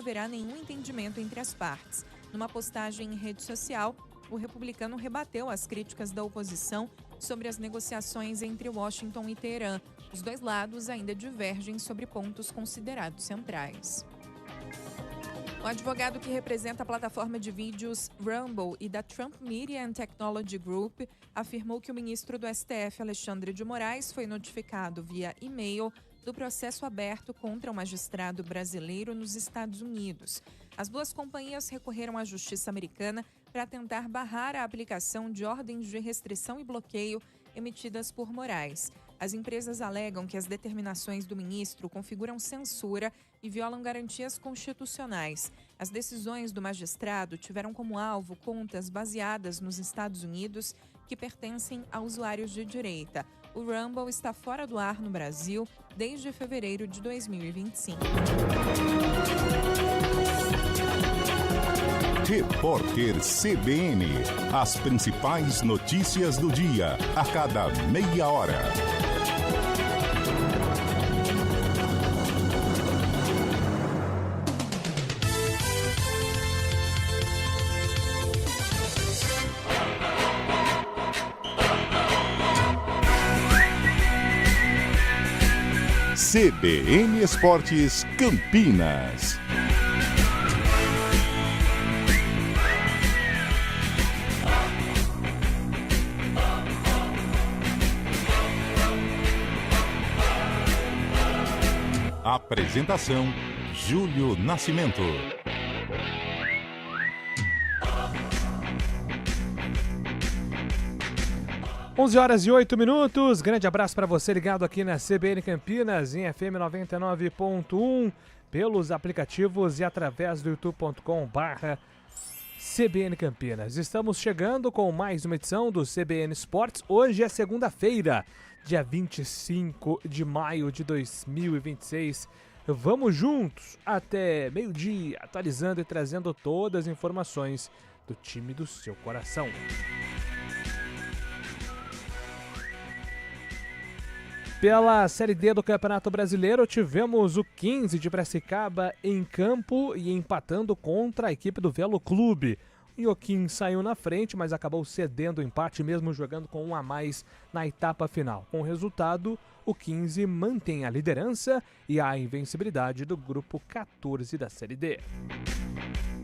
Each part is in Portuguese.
haverá nenhum entendimento entre as partes. Numa postagem em rede social, o republicano rebateu as críticas da oposição sobre as negociações entre Washington e Teherã. Os dois lados ainda divergem sobre pontos considerados centrais. O advogado que representa a plataforma de vídeos Rumble e da Trump Media and Technology Group afirmou que o ministro do STF, Alexandre de Moraes, foi notificado via e-mail do processo aberto contra o magistrado brasileiro nos Estados Unidos. As duas companhias recorreram à justiça americana para tentar barrar a aplicação de ordens de restrição e bloqueio emitidas por Moraes. As empresas alegam que as determinações do ministro configuram censura e violam garantias constitucionais. As decisões do magistrado tiveram como alvo contas baseadas nos Estados Unidos que pertencem a usuários de direita. O Rumble está fora do ar no Brasil desde fevereiro de 2025. Repórter CBN. As principais notícias do dia, a cada meia hora. CBN Esportes Campinas. Apresentação: Júlio Nascimento. Onze horas e 8 minutos. Grande abraço para você ligado aqui na CBN Campinas, em FM 99.1, pelos aplicativos e através do youtube.com/CBN Campinas. Estamos chegando com mais uma edição do CBN Esportes. Hoje é segunda-feira, dia 25 de maio de 2026. Vamos juntos até meio-dia, atualizando e trazendo todas as informações do time do seu coração. Pela Série D do Campeonato Brasileiro, tivemos o 15 de Piracicaba em campo e empatando contra a equipe do Velo Clube. O Ioquim saiu na frente, mas acabou cedendo o empate mesmo jogando com um a mais na etapa final. Com o resultado, o 15 mantém a liderança e a invencibilidade do grupo 14 da Série D.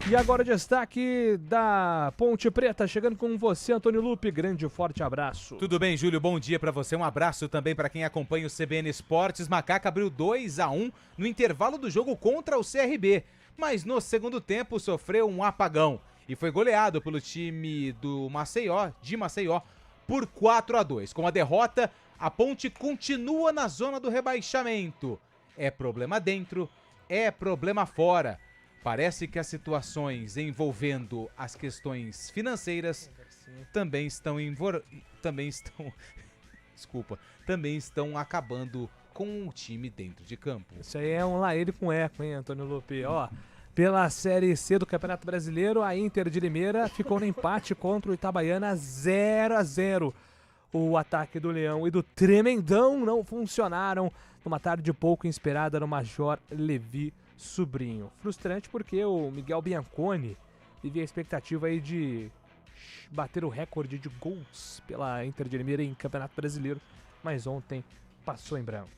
E agora o destaque da Ponte Preta, chegando com você, Antônio Lupe. Grande e forte abraço. Tudo bem, Júlio? Bom dia para você. Um abraço também para quem acompanha o CBN Esportes. Macaca abriu 2-1 no intervalo do jogo contra o CRB, mas no segundo tempo sofreu um apagão e foi goleado pelo time do Maceió, por 4-2. Com a derrota, a Ponte continua na zona do rebaixamento. É problema dentro, é problema fora. Parece que as situações envolvendo as questões financeiras também estão acabando com o time dentro de campo. Isso aí é um laíre com eco, hein, Antônio Lupe? Ó, pela Série C do Campeonato Brasileiro, a Inter de Limeira ficou no empate contra o Itabaiana 0-0. O ataque do Leão e do Tremendão não funcionaram numa tarde pouco inspirada no Major Levi Sobrinho. Frustrante porque o Miguel Bianconi vivia a expectativa aí de bater o recorde de gols pela Inter de Limeira em Campeonato Brasileiro, mas ontem passou em branco.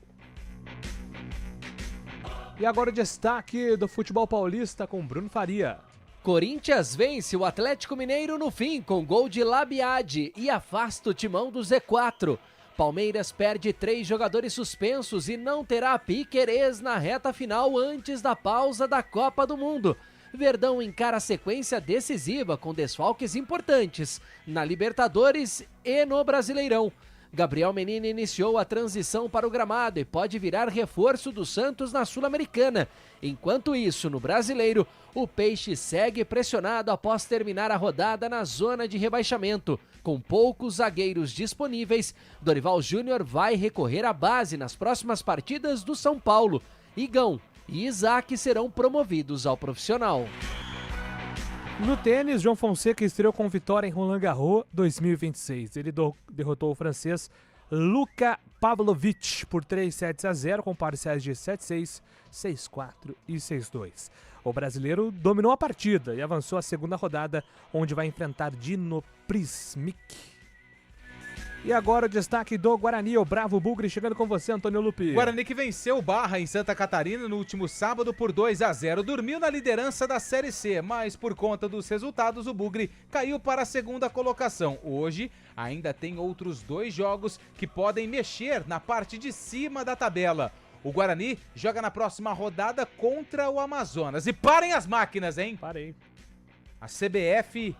E agora o destaque do futebol paulista com Bruno Faria. Corinthians vence o Atlético Mineiro no fim com gol de Labiade e afasta o timão do Z4. Palmeiras perde 3 jogadores suspensos e não terá Piquerez na reta final antes da pausa da Copa do Mundo. Verdão encara a sequência decisiva com desfalques importantes na Libertadores e no Brasileirão. Gabriel Menino iniciou a transição para o gramado e pode virar reforço do Santos na Sul-Americana. Enquanto isso, no Brasileiro, o Peixe segue pressionado após terminar a rodada na zona de rebaixamento. Com poucos zagueiros disponíveis, Dorival Júnior vai recorrer à base nas próximas partidas do São Paulo. Igão e Isaac serão promovidos ao profissional. No tênis, João Fonseca estreou com vitória em Roland Garros 2026. Ele derrotou o francês Luka Pavlovic por 3-7-0, com parciais de 7-6, 6-4 e 6-2. O brasileiro dominou a partida e avançou à segunda rodada, onde vai enfrentar Dino Prismic. E agora o destaque do Guarani, o Bravo Bugre, chegando com você, Antônio Lupi. Guarani que venceu o Barra em Santa Catarina no último sábado por 2-0. Dormiu na liderança da Série C, mas por conta dos resultados o Bugre caiu para a segunda colocação. Hoje ainda tem outros 2 jogos que podem mexer na parte de cima da tabela. O Guarani joga na próxima rodada contra o Amazonas. E parem as máquinas, hein? Parei. A CBF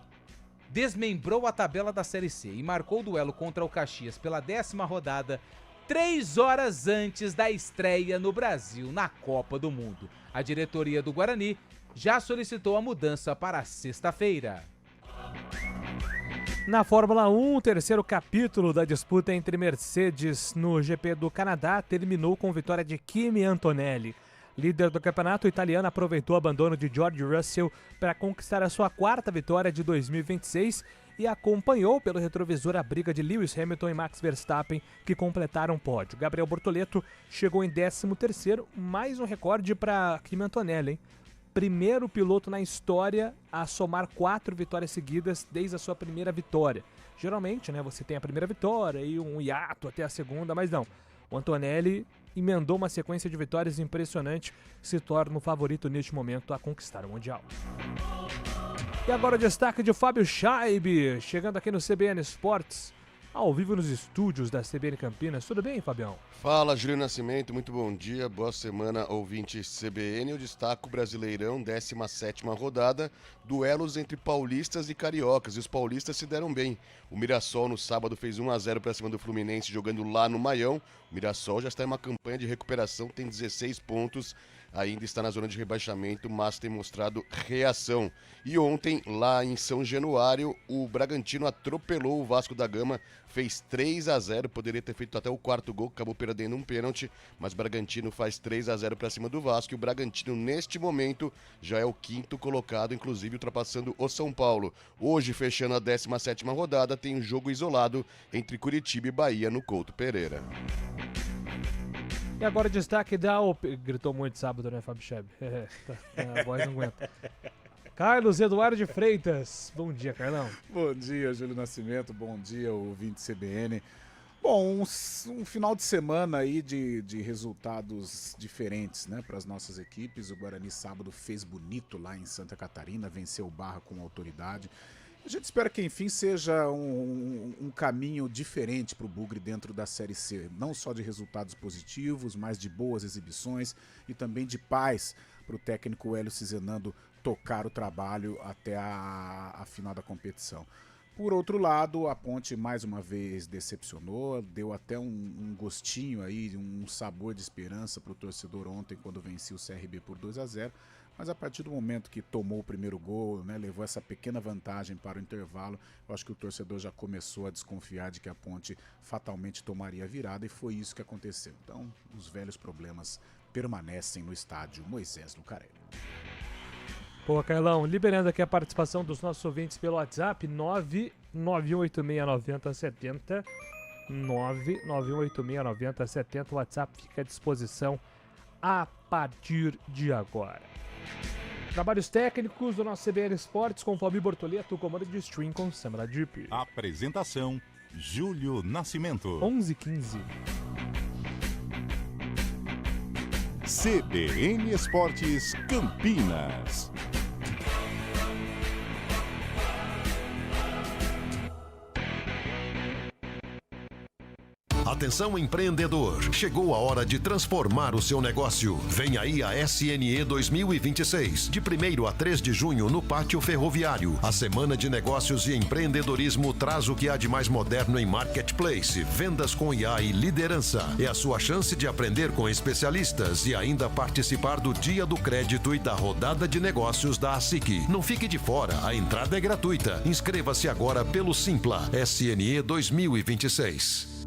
desmembrou a tabela da Série C e marcou o duelo contra o Caxias pela 10ª rodada, 3 horas antes da estreia no Brasil na Copa do Mundo. A diretoria do Guarani já solicitou a mudança para sexta-feira. Na Fórmula 1, o terceiro capítulo da disputa entre Mercedes no GP do Canadá terminou com vitória de Kimi Antonelli. Líder do campeonato, o italiano aproveitou o abandono de George Russell para conquistar a sua 4ª vitória de 2026 e acompanhou pelo retrovisor a briga de Lewis Hamilton e Max Verstappen, que completaram o pódio. Gabriel Bortoleto chegou em 13º, mais um recorde para Kimi Antonelli, hein? Primeiro piloto na história a somar 4 vitórias seguidas desde a sua primeira vitória. Geralmente, né, você tem a primeira vitória e um hiato até a segunda, mas não. O Antonelli emendou uma sequência de vitórias impressionante, se torna o favorito neste momento a conquistar o Mundial. E agora o destaque de Fábio Scheibe, chegando aqui no CBN Esportes, ao vivo nos estúdios da CBN Campinas. Tudo bem, Fabião? Fala, Júlio Nascimento, muito bom dia, boa semana, ouvinte CBN. Eu destaco o Brasileirão, 17ª rodada, duelos entre paulistas e cariocas, e os paulistas se deram bem. O Mirassol no sábado fez 1-0 para cima do Fluminense, jogando lá no Maião. O Mirassol já está em uma campanha de recuperação, tem 16 pontos, ainda está na zona de rebaixamento, mas tem mostrado reação. E ontem, lá em São Januário, o Bragantino atropelou o Vasco da Gama, fez 3-0, poderia ter feito até o 4º gol, acabou perdendo um pênalti, mas o Bragantino faz 3-0 para cima do Vasco, e o Bragantino, neste momento, já é o 5º colocado, inclusive ultrapassando o São Paulo. Hoje, fechando a 17ª rodada, tem um jogo isolado entre Curitiba e Bahia no Couto Pereira. E agora o destaque da... Gritou muito sábado, né, Fábio Scheibe? A voz não aguenta. Carlos Eduardo de Freitas. Bom dia, Carlão. Bom dia, Júlio Nascimento. Bom dia, ouvinte CBN. Bom, um final de semana aí de resultados diferentes, né, para as nossas equipes. O Guarani sábado fez bonito lá em Santa Catarina, venceu o Barra com autoridade. A gente espera que, enfim, seja um caminho diferente para o Bugre dentro da Série C. Não só de resultados positivos, mas de boas exibições e também de paz para o técnico Hélio Cizenando tocar o trabalho até a final da competição. Por outro lado, a Ponte mais uma vez decepcionou, deu até um gostinho aí, um sabor de esperança para o torcedor ontem quando venceu o CRB por 2-0. Mas a partir do momento que tomou o primeiro gol, né, levou essa pequena vantagem para o intervalo, eu acho que o torcedor já começou a desconfiar de que a Ponte fatalmente tomaria a virada, e foi isso que aconteceu. Então, os velhos problemas permanecem no estádio Moisés Lucarelli. Pô, Carlão, liberando aqui a participação dos nossos ouvintes pelo WhatsApp, 991869070, 991869070, o WhatsApp fica à disposição a partir de agora. Trabalhos técnicos do nosso CBN Esportes com Fábio Bortoleto, comando de stream com Samara Deep. Apresentação, Júlio Nascimento. 11h15. CBN Esportes Campinas. Atenção, empreendedor, chegou a hora de transformar o seu negócio. Vem aí a SNE 2026, de 1º a 3 de junho no Pátio Ferroviário. A Semana de Negócios e Empreendedorismo traz o que há de mais moderno em marketplace, vendas com IA e liderança. É a sua chance de aprender com especialistas e ainda participar do Dia do Crédito e da Rodada de Negócios da ASIC. Não fique de fora, a entrada é gratuita. Inscreva-se agora pelo Simpla, SNE 2026.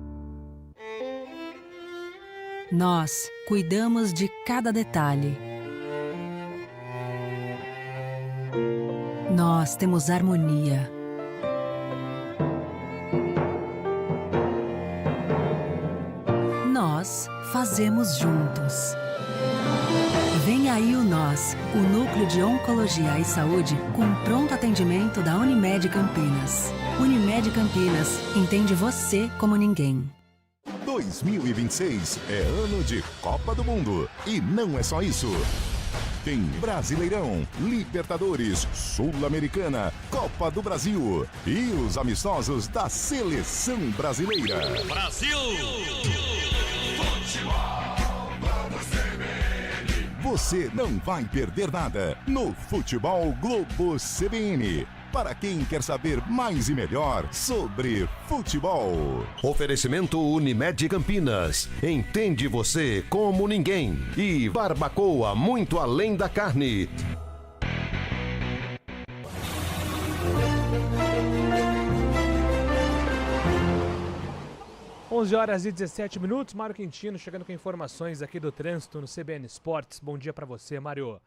Nós cuidamos de cada detalhe. Nós temos harmonia. nós fazemos juntos. Vem aí o Nós, o Núcleo de Oncologia e Saúde com pronto atendimento da Unimed Campinas. Unimed Campinas, entende você como ninguém. 2026 é ano de Copa do Mundo. E não é só isso. Tem Brasileirão, Libertadores, Sul-Americana, Copa do Brasil e os amistosos da Seleção Brasileira. Brasil! Você não vai perder nada no Futebol Globo CBN. Para quem quer saber mais e melhor sobre futebol. Oferecimento Unimed Campinas. Entende você como ninguém. E Barbacoa, muito além da carne. Onze horas e 17 minutos. Mário Quintino chegando com informações aqui do trânsito no CBN Esportes. Bom dia para você, Mário.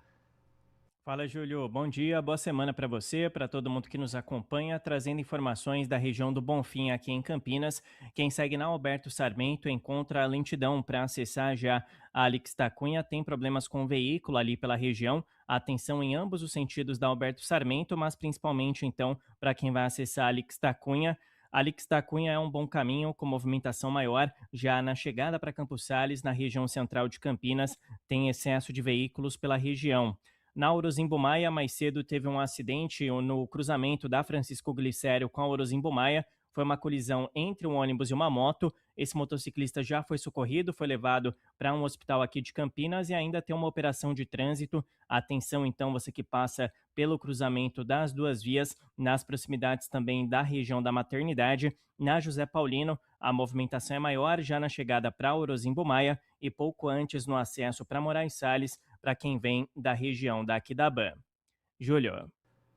Fala, Júlio. Bom dia, boa semana para você, para todo mundo que nos acompanha, trazendo informações da região do Bonfim aqui em Campinas. Quem segue na Alberto Sarmento encontra lentidão para acessar já a Alix da Cunha. Tem problemas com o veículo ali pela região. Atenção em ambos os sentidos da Alberto Sarmento, mas principalmente então para quem vai acessar a Alix da Cunha. A Alix da Cunha é um bom caminho com movimentação maior. Já na chegada para Campos Sales, na região central de Campinas, tem excesso de veículos pela região. Na Orozimbo Maia, mais cedo teve um acidente no cruzamento da Francisco Glicério com a Orozimbo Maia. Foi uma colisão entre um ônibus e uma moto. Esse motociclista já foi socorrido, foi levado para um hospital aqui de Campinas e ainda tem uma operação de trânsito. Atenção então, você que passa pelo cruzamento das duas vias, nas proximidades também da região da Maternidade. Na José Paulino, a movimentação é maior já na chegada para Orozimbo Maia e pouco antes no acesso para Moraes Salles, para quem vem da região da Aquidabã. Júlio.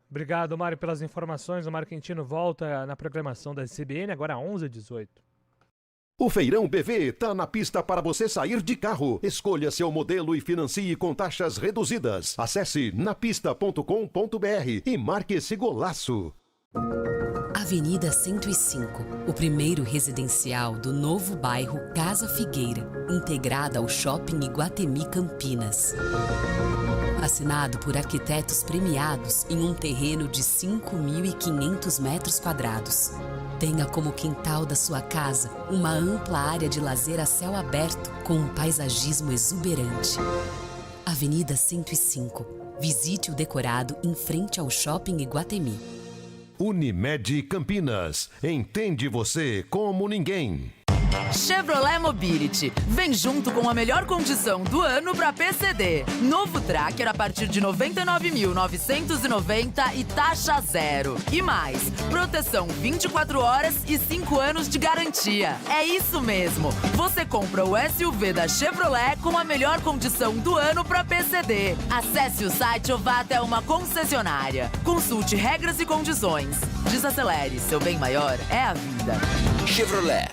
Obrigado, Mário, pelas informações. O Mário Quintino volta na programação da CBN, agora às 11h18. O Feirão BV tá na pista para você sair de carro. Escolha seu modelo e financie com taxas reduzidas. Acesse napista.com.br e marque esse golaço. Avenida 105, o primeiro residencial do novo bairro Casa Figueira, integrada ao Shopping Iguatemi Campinas. Assinado por arquitetos premiados em um terreno de 5.500 metros quadrados. Tenha como quintal da sua casa uma ampla área de lazer a céu aberto com um paisagismo exuberante. Avenida 105. Visite o decorado em frente ao Shopping Iguatemi. Unimed Campinas. Entende você como ninguém. Chevrolet Mobility. Vem junto com a melhor condição do ano para PCD. Novo Tracker a partir de R$ 99.990 e taxa zero. E mais, proteção 24 horas e 5 anos de garantia. É isso mesmo. Você compra o SUV da Chevrolet com a melhor condição do ano para PCD. Acesse o site ou vá até uma concessionária. Consulte regras e condições. Desacelere, seu bem maior é a vida. Chevrolet.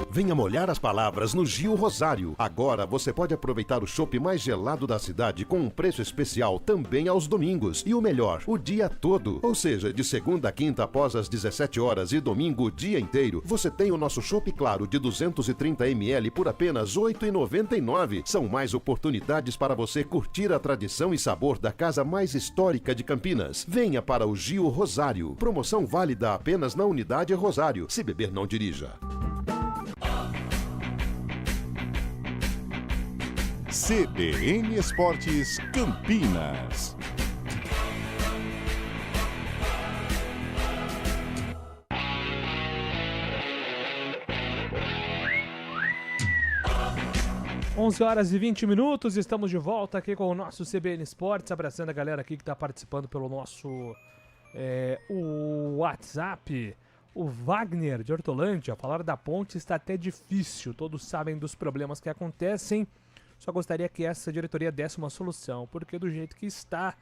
Venha molhar as palavras no Gil Rosário. Agora você pode aproveitar o chopp mais gelado da cidade com um preço especial também aos domingos. E o melhor, o dia todo. Ou seja, de segunda a quinta após as 17 horas e domingo o dia inteiro. Você tem o nosso chopp claro de 230 ml por apenas R$ 8,99. São mais oportunidades para você curtir a tradição e sabor da casa mais histórica de Campinas. Venha para o Gil Rosário. Promoção válida apenas na unidade Rosário. Se beber, não dirija. CBN Esportes Campinas. Onze horas e 20 minutos, estamos de volta aqui com o nosso CBN Esportes, abraçando a galera aqui que está participando pelo nosso o WhatsApp. O Wagner de Hortolândia, falar da ponte está até difícil, todos sabem dos problemas que acontecem. Só gostaria que essa diretoria desse uma solução, porque do jeito que está,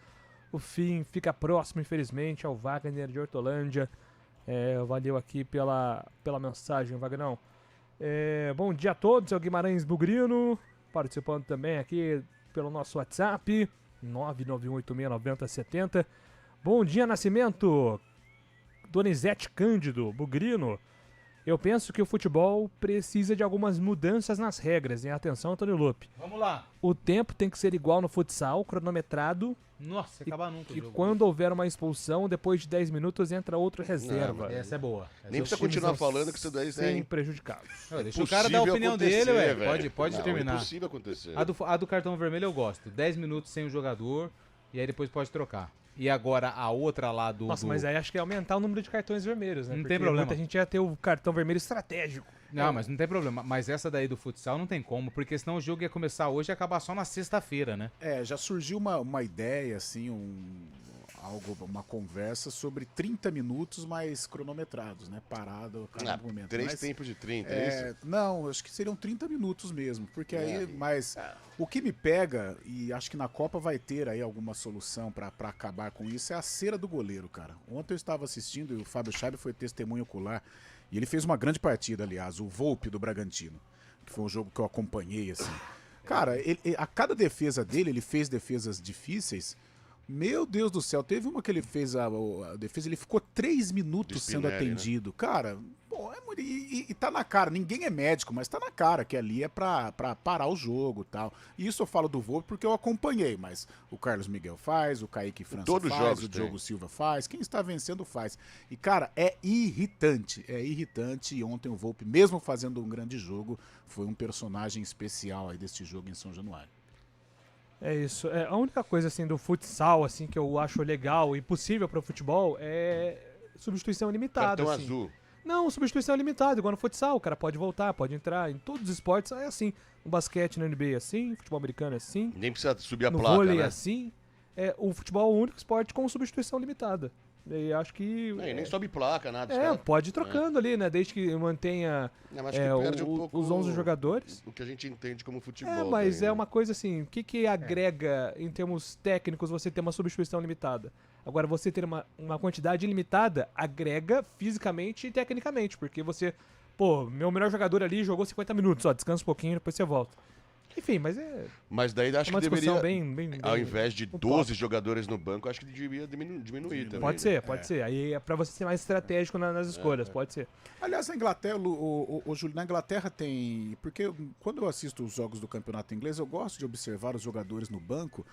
o fim fica próximo, infelizmente, ao Wagner de Hortolândia. Valeu aqui pela mensagem, Wagnão. Bom dia a todos, é o Guimarães Bugrino, participando também aqui pelo nosso WhatsApp, 991869070. Bom dia, Nascimento, Donizete Cândido, Bugrino. Eu penso que o futebol precisa de algumas mudanças nas regras, hein? Atenção, Antônio Lupe. Vamos lá. O tempo tem que ser igual no futsal, cronometrado. Nossa, acabar nunca o E jogo. quando houver uma expulsão, depois de 10 minutos entra outro reserva. Essa é boa. Nem precisa continuar falando que isso daí Sem prejudicados. Deixa o cara dar a opinião dele, ué. Pode terminar. É impossível acontecer. A do cartão vermelho eu gosto. 10 minutos sem o jogador e aí depois pode trocar. E agora a outra lá do... Nossa, mas aí acho que é aumentar o número de cartões vermelhos, né? Não Porque tem problema. muita gente ia ter o cartão vermelho estratégico. Não, mas não tem problema. Mas essa daí do futsal não tem como, porque senão o jogo ia começar hoje e acabar só na sexta-feira, né? Já surgiu uma ideia, assim, uma conversa sobre 30 minutos mais cronometrados, né? Parado a cada momento. 3 tempos de 30, é isso? Não, acho que seriam 30 minutos mesmo, porque aí, mas o que me pega, e acho que na Copa vai ter aí alguma solução pra acabar com isso, é a cera do goleiro, cara. Ontem eu estava assistindo e o Fábio Scheibe foi testemunho ocular, e ele fez uma grande partida, aliás, o Volpi do Bragantino, que foi um jogo que eu acompanhei, assim. Cara, a cada defesa dele, ele fez defesas difíceis. Meu Deus do céu, teve uma que ele fez a defesa, ele ficou 3 minutos sendo atendido. Né? Cara, pô, e tá na cara, ninguém é médico, mas tá na cara que ali é pra parar o jogo e tal. E isso eu falo do Volpe porque eu acompanhei, mas o Carlos Miguel faz, o Kaique França faz, o Diogo Silva faz, quem está vencendo faz. E cara, é irritante, e ontem o Volpe, mesmo fazendo um grande jogo, foi um personagem especial aí deste jogo em São Januário. É isso. A única coisa assim do futsal assim que eu acho legal e possível para o futebol é substituição limitada. Cartão assim. azul. Não, substituição limitada, igual no futsal, o cara pode voltar, pode entrar. Em todos os esportes é assim. No basquete, no NBA é assim, futebol americano é assim. Nem precisa subir a no placa, vôlei né? é assim. O futebol é o único esporte com substituição limitada. E acho que... nem sobe placa, nada. Pode ir trocando ali, né? Desde que mantenha acho que perde um pouco os 11 jogadores. O que a gente entende como futebol. Mas daí, é uma coisa assim, o que agrega em termos técnicos você ter uma substituição limitada? Agora, você ter uma quantidade ilimitada agrega fisicamente e tecnicamente, porque você... Pô, meu melhor jogador ali jogou 50 minutos, descansa um pouquinho, depois você volta. Enfim, mas é... Mas daí acho que deveria, bem ao invés de 12 jogadores no banco, acho que devia diminuir também. Pode ser. Aí é pra você ser mais estratégico nas escolhas, pode ser. Aliás, na Inglaterra, Júlio, na Inglaterra tem... Porque quando eu assisto os jogos do campeonato inglês, eu gosto de observar os jogadores no banco.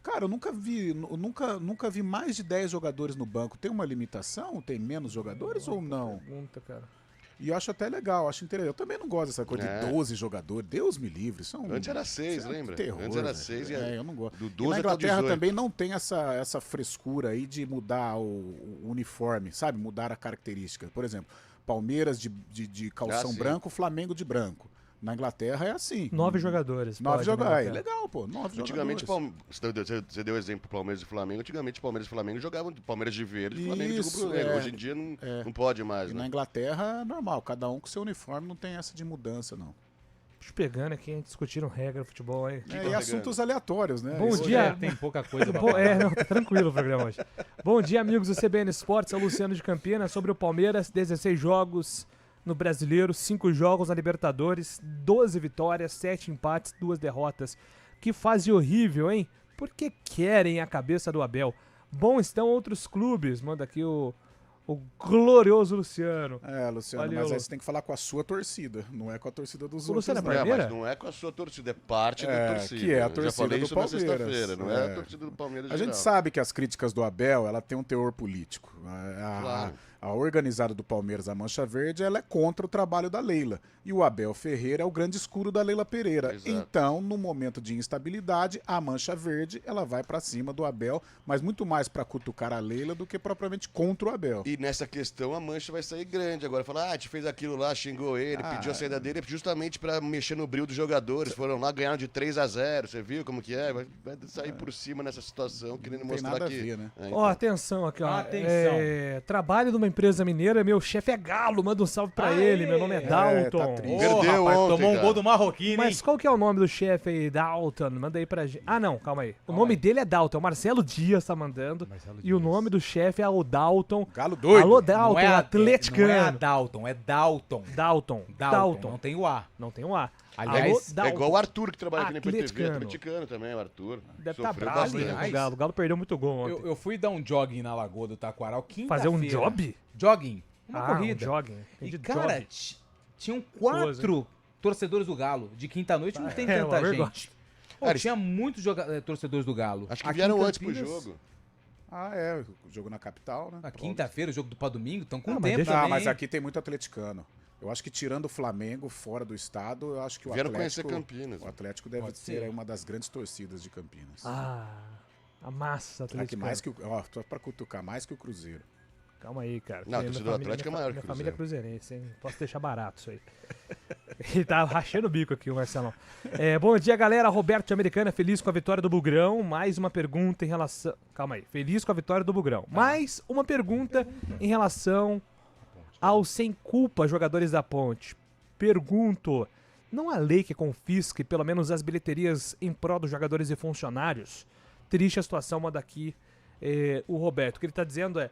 Cara, eu nunca vi mais de 10 jogadores no banco. Tem uma limitação? Tem menos jogadores ou não? Pergunta, cara. E eu acho até legal, acho interessante. Eu também não gosto dessa coisa de 12 jogadores. Deus me livre. Antes era 6, lembra? Terror, antes era 6 eu não gosto. Do 12 na Inglaterra até o 18. também não tem essa frescura aí de mudar o uniforme, sabe? Mudar a característica. Por exemplo, Palmeiras de calção branco, Flamengo de branco. Na Inglaterra é assim. 9 jogadores. 9 jogadores. Legal, pô. 9 antigamente, você deu exemplo Palmeiras e Flamengo. Antigamente, Palmeiras e Flamengo jogavam Palmeiras de verde e Flamengo de rubro-negro. Hoje em dia não pode mais. E né? na Inglaterra é normal. Cada um com seu uniforme, não tem essa de mudança, não. Pegando aqui, discutiram regra, futebol aí. E assuntos aleatórios, né? Bom dia. Tem pouca coisa pra falar. Tá tranquilo o programa hoje. Bom dia, amigos do CBN Esportes. É o Luciano de Campinas. Sobre o Palmeiras, 16 jogos no Brasileiro, 5 jogos na Libertadores, 12 vitórias, 7 empates, 2 derrotas. Que fase horrível, hein? Por que querem a cabeça do Abel? Bom estão outros clubes. Manda aqui o glorioso Luciano. Luciano, Valeu. mas aí você tem que falar com a sua torcida, não é com a torcida dos O outros. Luciano é mas não é com a sua torcida, é parte da torcida. Que é a torcida já falei do isso Palmeiras. na sexta-feira, não é a torcida do Palmeiras A geral. gente sabe que as críticas do Abel, ela tem um teor político. Claro. A organizada do Palmeiras, a Mancha Verde, ela é contra o trabalho da Leila. E o Abel Ferreira é o grande escuro da Leila Pereira. Exato. Então, no momento de instabilidade, a Mancha Verde, ela vai pra cima do Abel, mas muito mais pra cutucar a Leila do que propriamente contra o Abel. E nessa questão a Mancha vai sair grande. Agora falar, te fez aquilo lá, xingou ele, pediu a saída dele, justamente pra mexer no brilho dos jogadores. Foram lá, ganharam de 3-0, você viu como que é? Vai sair por cima nessa situação, querendo mostrar nada que... a ver, né? Ó, atenção aqui, ó. Atenção. Trabalho numa empresa mineira, meu chefe é Galo, manda um salve pra ele, meu nome é Dalton. Tá triste. Perdeu rapaz, ontem, tomou um cara. gol do Marroquino, Mas qual que é o nome do chefe aí, Dalton? Manda aí pra gente. Ah, não, calma aí. O nome dele é Dalton, o Marcelo Dias tá mandando. E o nome do chefe é o Dalton. Galo doido. Alô, Dalton, Não é atleticano. Não é a Dalton, é Dalton. Dalton. Não tem o A. Não tem o A. Aliás, Alô, É Dalton. igual o Arthur que trabalha aqui na IPTV, Atleticano. atleticano também, o Arthur. Deve estar Sofreu bravo bastante. com o Galo. O Galo perdeu muito gol ontem. Eu fui dar um jogging na Lagoa do Taquaral quinta-feira. Fazer um job? Jogging. Uma corrida. Um jogging. E, cara, tinham 4 torcedores do Galo. De quinta-noite não tem tanta gente. Pô, tinha muitos torcedores do Galo. Acho que vieram antes pro jogo. O jogo na capital, né? Na quinta-feira, o jogo do domingo, estão com tempo também. também. Mas aqui tem muito atleticano. Eu acho que tirando o Flamengo fora do estado, eu acho que o Vieram Atlético... conhecer Campinas. O Atlético deve ser uma das grandes torcidas de Campinas. A massa atleticana. Mais que só pra cutucar, mais que o Cruzeiro. Calma aí, cara. Não, a torcida do Atlético é maior que o Cruzeiro. Minha família é cruzeirense, hein? Posso deixar barato isso aí. Ele tá rachando o bico aqui, o Marcelão. Bom dia, galera. Roberto de Americana, feliz com a vitória do Bugrão. Mais uma pergunta em relação... Calma aí. Feliz com a vitória do Bugrão. Mais uma pergunta em relação aos sem culpa jogadores da Ponte. Pergunto, não há lei que confisque pelo menos as bilheterias em prol dos jogadores e funcionários? Triste a situação, manda aqui o Roberto. O que ele tá dizendo é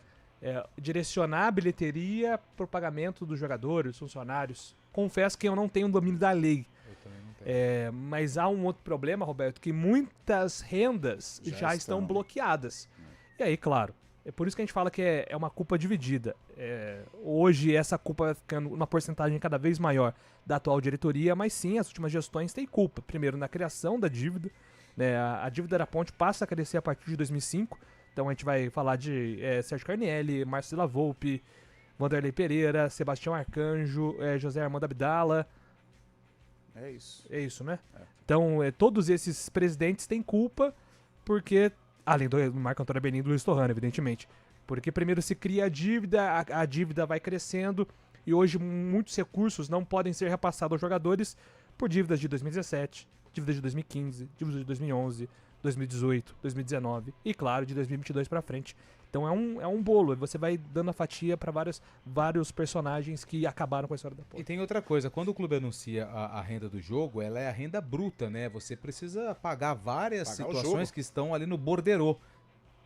direcionar a bilheteria para o pagamento dos jogadores, funcionários. Confesso que eu não tenho domínio da lei. Eu também não tenho. Mas há um outro problema, Roberto, que muitas rendas já estão bloqueadas. E aí, claro, é por isso que a gente fala que é uma culpa dividida. Hoje essa culpa vai ficando uma porcentagem cada vez maior da atual diretoria, mas sim, as últimas gestões têm culpa. Primeiro, na criação da dívida. Né, a dívida da Ponte passa a crescer a partir de 2005. Então a gente vai falar de Sérgio Carnielli, Márcio Della Volpe, Vanderlei Pereira, Sebastião Arcanjo, José Armando Abdala. É isso. É isso, né? Então todos esses presidentes têm culpa porque, além do Marco Antônio Abelim e do Luiz Torrano, evidentemente, porque primeiro se cria a dívida vai crescendo e hoje muitos recursos não podem ser repassados aos jogadores por dívidas de 2017, dívidas de 2015, dívidas de 2011, 2018, 2019 e, claro, de 2022 pra frente. Então é um bolo, você vai dando a fatia pra vários personagens que acabaram com a história da Ponte. E tem outra coisa, quando o clube anuncia a renda do jogo, ela é a renda bruta, né? Você precisa pagar várias situações que estão ali no borderô.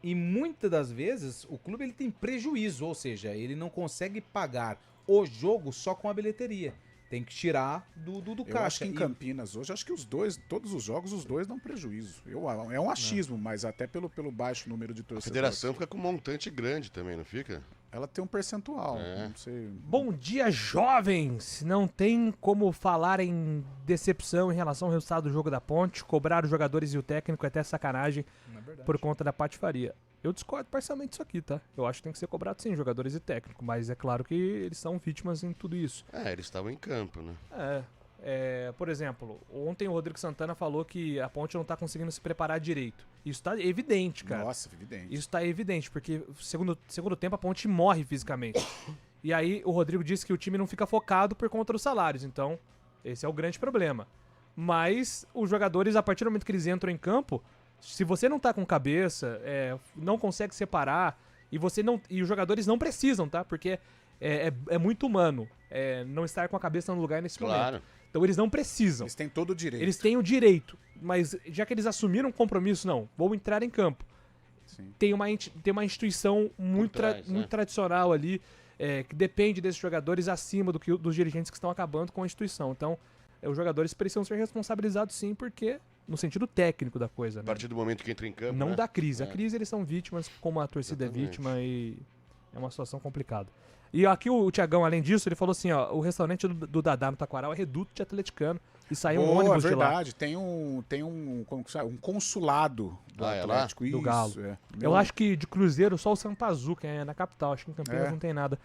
E muitas das vezes o clube ele tem prejuízo, ou seja, ele não consegue pagar o jogo só com a bilheteria. Tem que tirar do caixa. Eu acho que em Campinas hoje, acho que todos os jogos, os dois dão prejuízo. É um achismo, mas até pelo baixo número de torcedores. A federação fica com um montante grande também, não fica? Ela tem um percentual, não sei. Bom dia, jovens! Não tem como falar em decepção em relação ao resultado do jogo da Ponte. Cobrar os jogadores e o técnico é até sacanagem por conta da patifaria. Eu discordo parcialmente disso aqui, tá? Eu acho que tem que ser cobrado sim, jogadores e técnico, mas é claro que eles são vítimas em tudo isso. Eles estavam em campo, né? Por exemplo, ontem o Rodrigo Santana falou que a Ponte não tá conseguindo se preparar direito. Isso tá evidente, cara. Nossa, evidente. Isso tá evidente, porque segundo tempo a Ponte morre fisicamente. E aí o Rodrigo disse que o time não fica focado por conta dos salários, então esse é o grande problema. Mas os jogadores, a partir do momento que eles entram em campo, se você não tá com cabeça, não consegue separar, e os jogadores não precisam, tá? Porque é muito humano não estar com a cabeça no lugar nesse momento. Então eles não precisam. Eles têm todo o direito. Eles têm o direito, mas já que eles assumiram um compromisso, não, vou entrar em campo. Sim. Tem uma instituição muito tradicional ali, que depende desses jogadores acima dos dirigentes que estão acabando com a instituição. Então, os jogadores precisam ser responsabilizados sim, porque... no sentido técnico da coisa. A partir do momento que entra em campo, não da crise. A crise eles são vítimas, como a torcida é vítima, e é uma situação complicada. E aqui o Thiagão, além disso, ele falou assim, ó, o restaurante do Dadá no Taquaral é reduto de atleticano e saiu um ônibus de lá. Verdade, tem um consulado do Atlético, do Galo. Eu acho que de Cruzeiro só o Sampazu, que é na capital, acho que em Campinas não tem nada.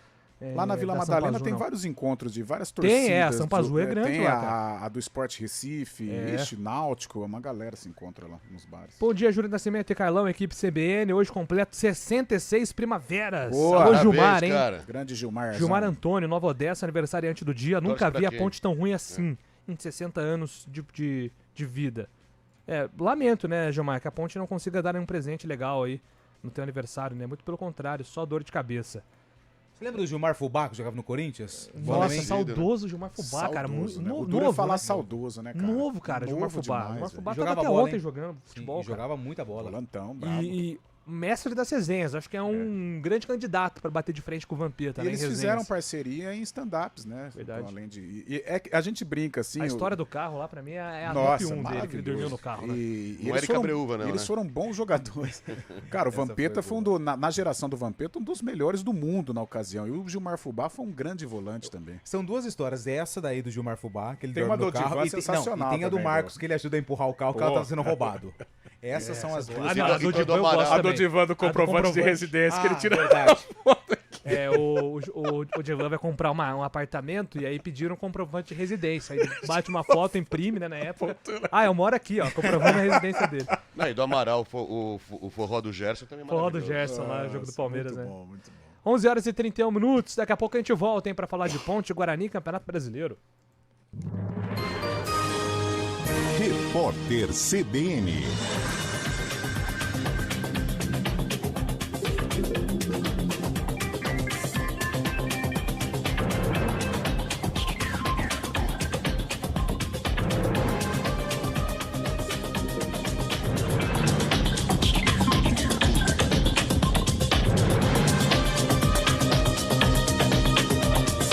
Lá na Vila Madalena tem vários encontros de várias torcidas. Tem, a Sampazu é grande tem lá, cara. A do Esporte Recife, Náutico, uma galera se encontra lá nos bares. Bom dia, Júlio Nascimento e Carlão, equipe CBN, hoje completo 66 primaveras. Boa, alô Gilmar, hein? Cara. Grande Gilmar. Gilmar Antônio, Nova Odessa, aniversariante do dia. Nunca vi a Ponte tão ruim assim, em 60 anos de vida. Lamento, né, Gilmar, que a Ponte não consiga dar nenhum presente legal aí no teu aniversário, né? Muito pelo contrário, só dor de cabeça. Você lembra do Gilmar Fubá, que jogava no Corinthians? Nossa, saudoso Gilmar Fubá, cara. Muito novo, falar saudoso, né, cara? Novo, cara, Gilmar Fubá. Gilmar Fubá tava até ontem jogando futebol. Jogava muita bola. Volantão, bravo. mestre das resenhas. Acho que é um grande candidato para bater de frente com o Vampeta. E eles fizeram parceria em stand-ups, né? Verdade. Então, além de... a gente brinca assim... A história do carro lá, pra mim, é a Nossa, top 1 dele, que ele dormiu no carro, né? Não era Cabreúva, não, eles né? foram bons jogadores. Cara, o Vampeta foi na geração do Vampeta, um dos melhores do mundo na ocasião. E o Gilmar Fubá foi um grande volante também. São duas histórias. Essa daí do Gilmar Fubá, que ele Tem dorme uma no do carro. Divan E sensacional tem a do também, Marcos, que ele ajuda a empurrar o carro, o carro tá sendo roubado. Essas são as duas. A do Divan eu gosto A do também. Divan do comprovante de residência, que ele tira verdade. a foto aqui. O Divan vai comprar um apartamento e aí pediram um comprovante de residência. Aí ele bate uma foto, imprime, né, na época. Eu moro aqui, ó, comprovando a residência dele. Não, e do Amaral, o forró do Gerson também é Forró do maravilhoso. Gerson lá, o jogo do Palmeiras, muito né? Bom, muito bom. 11 horas e 31 minutos. Daqui a pouco a gente volta, hein, pra falar de Ponte, Guarani, Campeonato Brasileiro. Repórter CBN.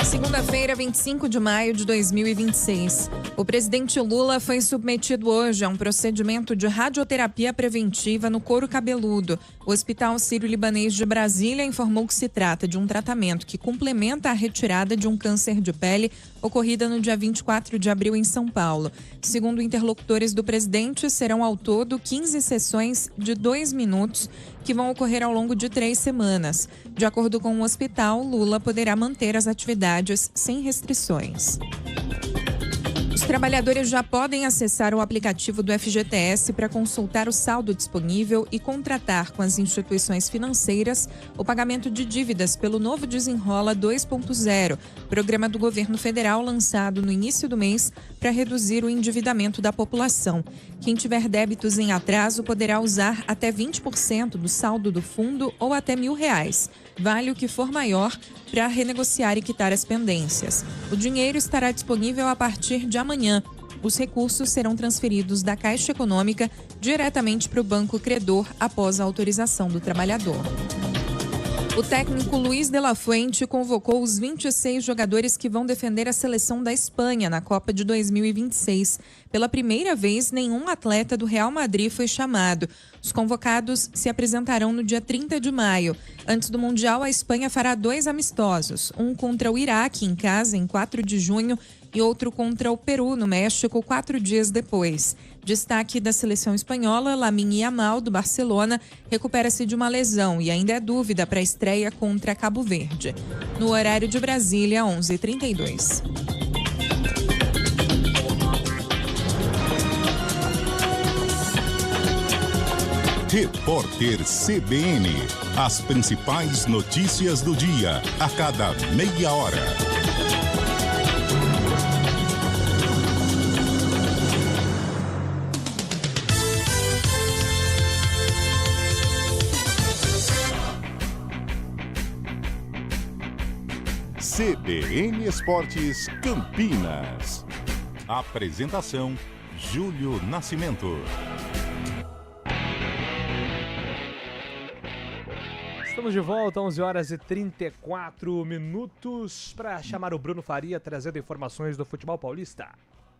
Segunda-feira, 25 de maio de 2026. O presidente Lula foi submetido hoje a um procedimento de radioterapia preventiva no couro cabeludo. O Hospital Sírio-Libanês de Brasília informou que se trata de um tratamento que complementa a retirada de um câncer de pele ocorrida no dia 24 de abril em São Paulo. Segundo interlocutores do presidente, serão ao todo 15 sessões de 2 minutos que vão ocorrer ao longo de 3 semanas. De acordo com o hospital, Lula poderá manter as atividades sem restrições. Os trabalhadores já podem acessar o aplicativo do FGTS para consultar o saldo disponível e contratar com as instituições financeiras o pagamento de dívidas pelo novo Desenrola 2.0, programa do governo federal lançado no início do mês para reduzir o endividamento da população. Quem tiver débitos em atraso poderá usar até 20% do saldo do fundo ou até R$1.000. Vale o que for maior para renegociar e quitar as pendências. O dinheiro estará disponível a partir de amanhã. Os recursos serão transferidos da Caixa Econômica diretamente para o banco credor após a autorização do trabalhador. O técnico Luiz de la Fuente convocou os 26 jogadores que vão defender a seleção da Espanha na Copa de 2026. Pela primeira vez, nenhum atleta do Real Madrid foi chamado. Os convocados se apresentarão no dia 30 de maio. Antes do Mundial, a Espanha fará 2 amistosos, um contra o Iraque em casa em 4 de junho e outro contra o Peru, no México, 4 dias depois. Destaque da seleção espanhola, Lamine Yamal, do Barcelona, recupera-se de uma lesão e ainda é dúvida para a estreia contra Cabo Verde. No horário de Brasília, 11h32. Repórter CBN. As principais notícias do dia, a cada meia hora. CBN Esportes Campinas. Apresentação: Júlio Nascimento. Estamos de volta, 11 horas e 34 minutos, para chamar o Bruno Faria, trazendo informações do futebol paulista.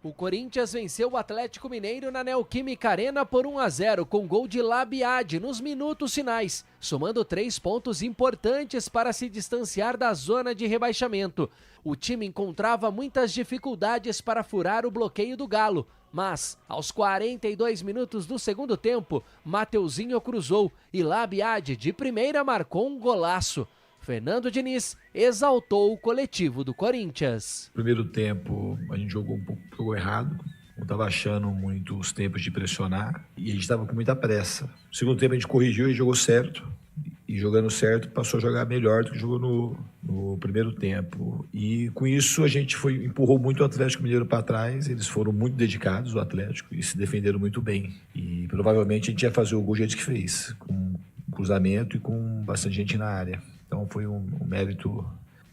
O Corinthians venceu o Atlético Mineiro na Neoquímica Arena por 1-0 com gol de Labiad nos minutos finais, somando 3 pontos importantes para se distanciar da zona de rebaixamento. O time encontrava muitas dificuldades para furar o bloqueio do Galo, mas aos 42 minutos do segundo tempo, Mateuzinho cruzou e Labiad de primeira marcou um golaço. Fernando Diniz exaltou o coletivo do Corinthians. Primeiro tempo a gente jogou um pouco errado, não estava achando muito os tempos de pressionar e a gente estava com muita pressa. No segundo tempo a gente corrigiu e jogou certo. E jogando certo passou a jogar melhor do que jogou no primeiro tempo. E com isso a gente empurrou muito o Atlético Mineiro para trás, eles foram muito dedicados, o Atlético, e se defenderam muito bem. E provavelmente a gente ia fazer o gol do jeito que fez, com cruzamento e com bastante gente na área. Então foi um mérito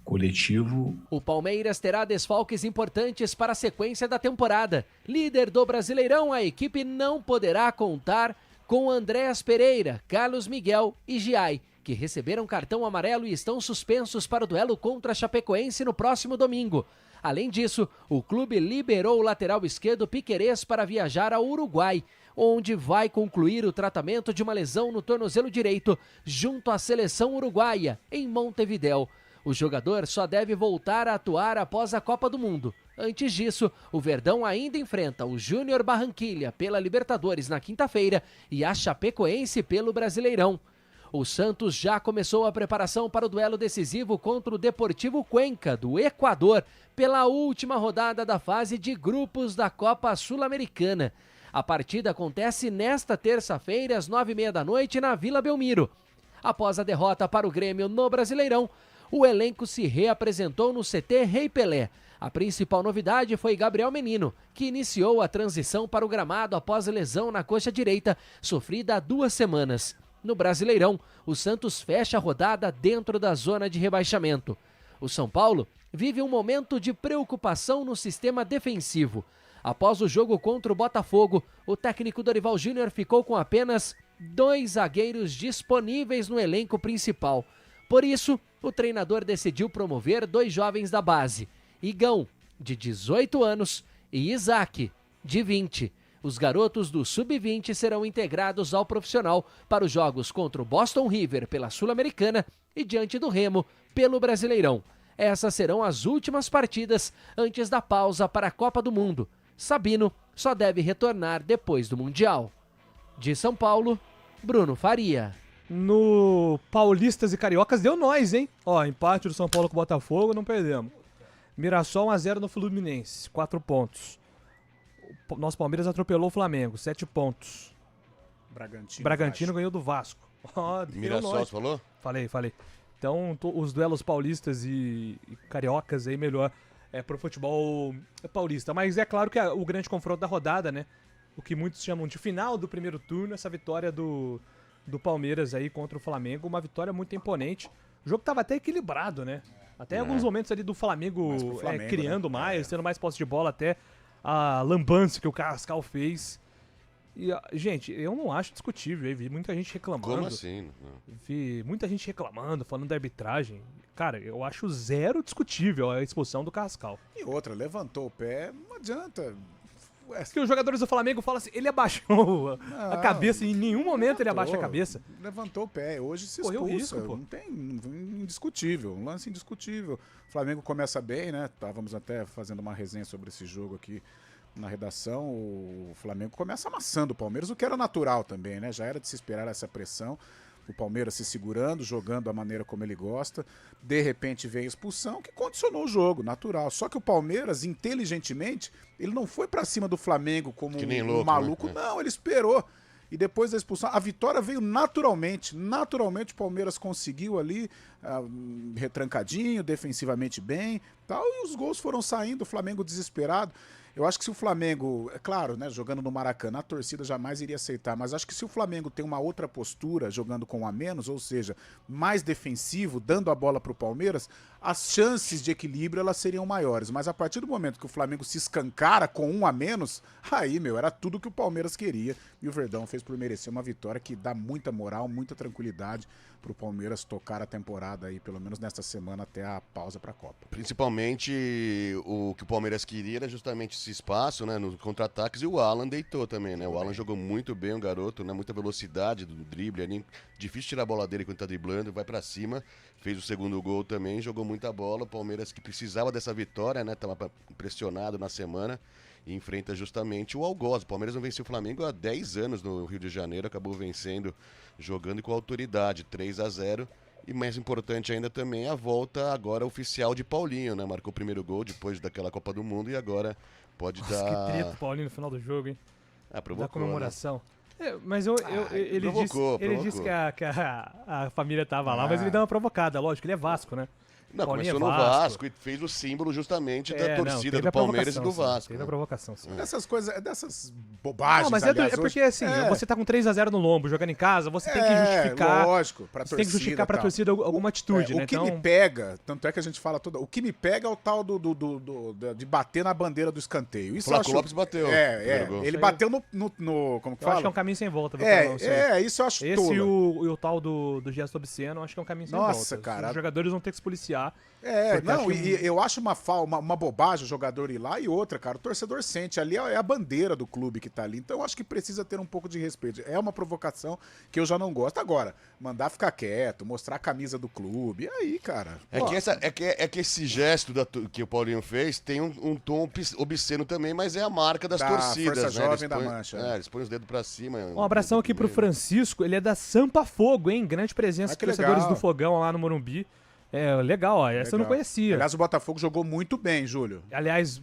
coletivo. O Palmeiras terá desfalques importantes para a sequência da temporada. Líder do Brasileirão, a equipe não poderá contar com Andréas Pereira, Carlos Miguel e Giai, que receberam cartão amarelo e estão suspensos para o duelo contra a Chapecoense no próximo domingo. Além disso, o clube liberou o lateral esquerdo Piquerez para viajar ao Uruguai, onde vai concluir o tratamento de uma lesão no tornozelo direito junto à seleção uruguaia, em Montevidéu. O jogador só deve voltar a atuar após a Copa do Mundo. Antes disso, o Verdão ainda enfrenta o Júnior Barranquilla pela Libertadores na quinta-feira e a Chapecoense pelo Brasileirão. O Santos já começou a preparação para o duelo decisivo contra o Deportivo Cuenca, do Equador, pela última rodada da fase de grupos da Copa Sul-Americana. A partida acontece nesta terça-feira, às 21h30, na Vila Belmiro. Após a derrota para o Grêmio no Brasileirão, o elenco se reapresentou no CT Rei Pelé. A principal novidade foi Gabriel Menino, que iniciou a transição para o gramado após lesão na coxa direita, sofrida há 2 semanas. No Brasileirão, o Santos fecha a rodada dentro da zona de rebaixamento. O São Paulo vive um momento de preocupação no sistema defensivo. Após o jogo contra o Botafogo, o técnico Dorival Júnior ficou com apenas 2 zagueiros disponíveis no elenco principal. Por isso, o treinador decidiu promover 2 jovens da base, Igão, de 18 anos, e Isaac, de 20. Os garotos do Sub-20 serão integrados ao profissional para os jogos contra o Boston River pela Sul-Americana e diante do Remo pelo Brasileirão. Essas serão as últimas partidas antes da pausa para a Copa do Mundo. Sabino só deve retornar depois do Mundial. De São Paulo, Bruno Faria. No Paulistas e Cariocas deu nós, hein? Ó, empate do São Paulo com o Botafogo, não perdemos. Mirassol 1-0 no Fluminense, 4 pontos. Nosso Palmeiras atropelou o Flamengo, 7 pontos. Bragantino ganhou do Vasco. Ó, Mirassol, você falou? Falei. Então, os duelos paulistas e cariocas aí melhor pro futebol paulista. Mas é claro que o grande confronto da rodada, né? O que muitos chamam de final do primeiro turno, essa vitória do Palmeiras aí contra o Flamengo, uma vitória muito imponente. O jogo tava até equilibrado, né? Até alguns momentos ali do Flamengo, criando mais, tendo mais posse de bola, até a lambança que o Carrascal fez. E, gente, eu não acho discutível, eu vi muita gente reclamando. Como assim? Vi muita gente reclamando, falando da arbitragem. Cara, eu acho zero discutível a expulsão do Carrascal. E outra, levantou o pé, não adianta. Que os jogadores do Flamengo falam assim, ele abaixou a cabeça, em nenhum momento ele abaixa a cabeça. Levantou o pé, hoje se expulsa, risco, pô. não tem, indiscutível, um lance indiscutível. O Flamengo começa bem, né, estávamos até fazendo uma resenha sobre esse jogo aqui na redação, o Flamengo começa amassando o Palmeiras, o que era natural também, né, já era de se esperar essa pressão. O Palmeiras se segurando, jogando da maneira como ele gosta. De repente vem a expulsão que condicionou o jogo, natural. Só que o Palmeiras, inteligentemente, ele não foi pra cima do Flamengo como um maluco. Né? Não, ele esperou. E depois da expulsão, a vitória veio naturalmente. Naturalmente o Palmeiras conseguiu ali, retrancadinho, defensivamente bem, tal, e os gols foram saindo, o Flamengo desesperado. Eu acho que se o Flamengo, é claro, né, jogando no Maracanã, a torcida jamais iria aceitar, mas acho que se o Flamengo tem uma outra postura, jogando com um a menos, ou seja, mais defensivo, dando a bola para o Palmeiras, as chances de equilíbrio elas seriam maiores. Mas a partir do momento que o Flamengo se escancara com um a menos, aí, era tudo que o Palmeiras queria. E o Verdão fez por merecer uma vitória que dá muita moral, muita tranquilidade para o Palmeiras tocar a temporada aí, pelo menos nesta semana, até a pausa para a Copa. Principalmente o que o Palmeiras queria era justamente esse espaço, né, nos contra-ataques, e o Alan deitou também, né? O Alan jogou muito bem, o garoto, né, muita velocidade do drible, ali, difícil tirar a bola dele quando tá driblando, vai para cima, fez o segundo gol também, jogou muita bola. O Palmeiras que precisava dessa vitória, né, tava pressionado na semana, e enfrenta justamente o Algoz. O Palmeiras não venceu o Flamengo há 10 anos no Rio de Janeiro, acabou vencendo, jogando com autoridade, 3-0. E mais importante ainda também a volta agora oficial de Paulinho, né? Marcou o primeiro gol depois daquela Copa do Mundo e agora pode dar... que treta o Paulinho no final do jogo, hein? Provocou, da comemoração. Né? Mas ele disse que a família tava lá, mas ele deu uma provocada, lógico, ele é Vasco, né? Não, Paulinho começou no Vasco e fez o símbolo justamente da torcida do Palmeiras e do Vasco. Teve a provocação, sim. Essas coisas, dessas bobagens, Não, mas aliás, é porque assim, você tá com 3-0 no lombo, jogando em casa, você tem que justificar. Lógico, pra você torcida, tem que justificar pra torcida alguma atitude, né? O que me pega, tanto é que a gente fala o que me pega é o tal de bater na bandeira do escanteio. Isso Flávio Lopes bateu. Ele bateu no como que eu fala? acho que é um caminho sem volta. Isso eu acho esse e o tal do gesto obsceno, acho que é um caminho sem volta. Nossa, cara. Os jogadores vão ter que se policiar. Eu acho uma bobagem o jogador ir lá e outra, cara. O torcedor sente, ali é a bandeira do clube que tá ali. Então eu acho que precisa ter um pouco de respeito. É uma provocação que eu já não gosto. Agora, mandar ficar quieto, mostrar a camisa do clube, aí, cara. É que esse gesto que o Paulinho fez tem um tom obsceno também, mas é a marca das torcidas. Força Jovem da Mancha. Eles põem os dedos pra cima. Um abração aqui pro Francisco, ele é da Sampa Fogo, hein? Grande presença de torcedores do Fogão lá no Morumbi. Legal, ó. Essa eu não conhecia. Aliás, o Botafogo jogou muito bem, Júlio. Aliás,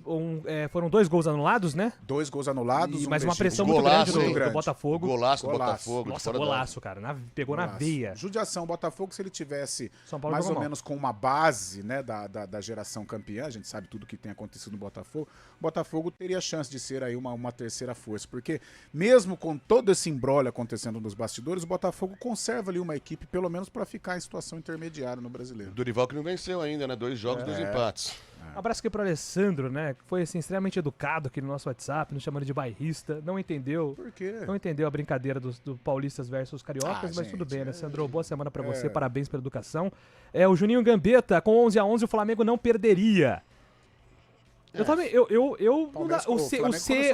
foram 2 gols anulados, né? 2 gols anulados. Mas uma pressão muito grande do Botafogo. Golaço do Botafogo. Nossa, golaço, cara. Pegou na veia. Judiação. Botafogo, se ele tivesse São Paulo mais ou menos com uma base, né, da geração campeã, a gente sabe tudo que tem acontecido no Botafogo, o Botafogo teria chance de ser aí uma terceira força. Porque mesmo com todo esse imbróglio acontecendo nos bastidores, o Botafogo conserva ali uma equipe, pelo menos para ficar em situação intermediária no Brasileiro. Dorival que não venceu ainda, né? 2 jogos, 2 empates. Um abraço aqui pro Alessandro, né? Que foi assim, extremamente educado aqui no nosso WhatsApp, nos chamando de bairrista. Não entendeu. Por quê? Não entendeu a brincadeira do paulistas versus cariocas, mas tudo bem, né, Sandro? Boa semana pra você, parabéns pela educação. O Juninho Gambetta, com 11-11, o Flamengo não perderia. Eu também, o C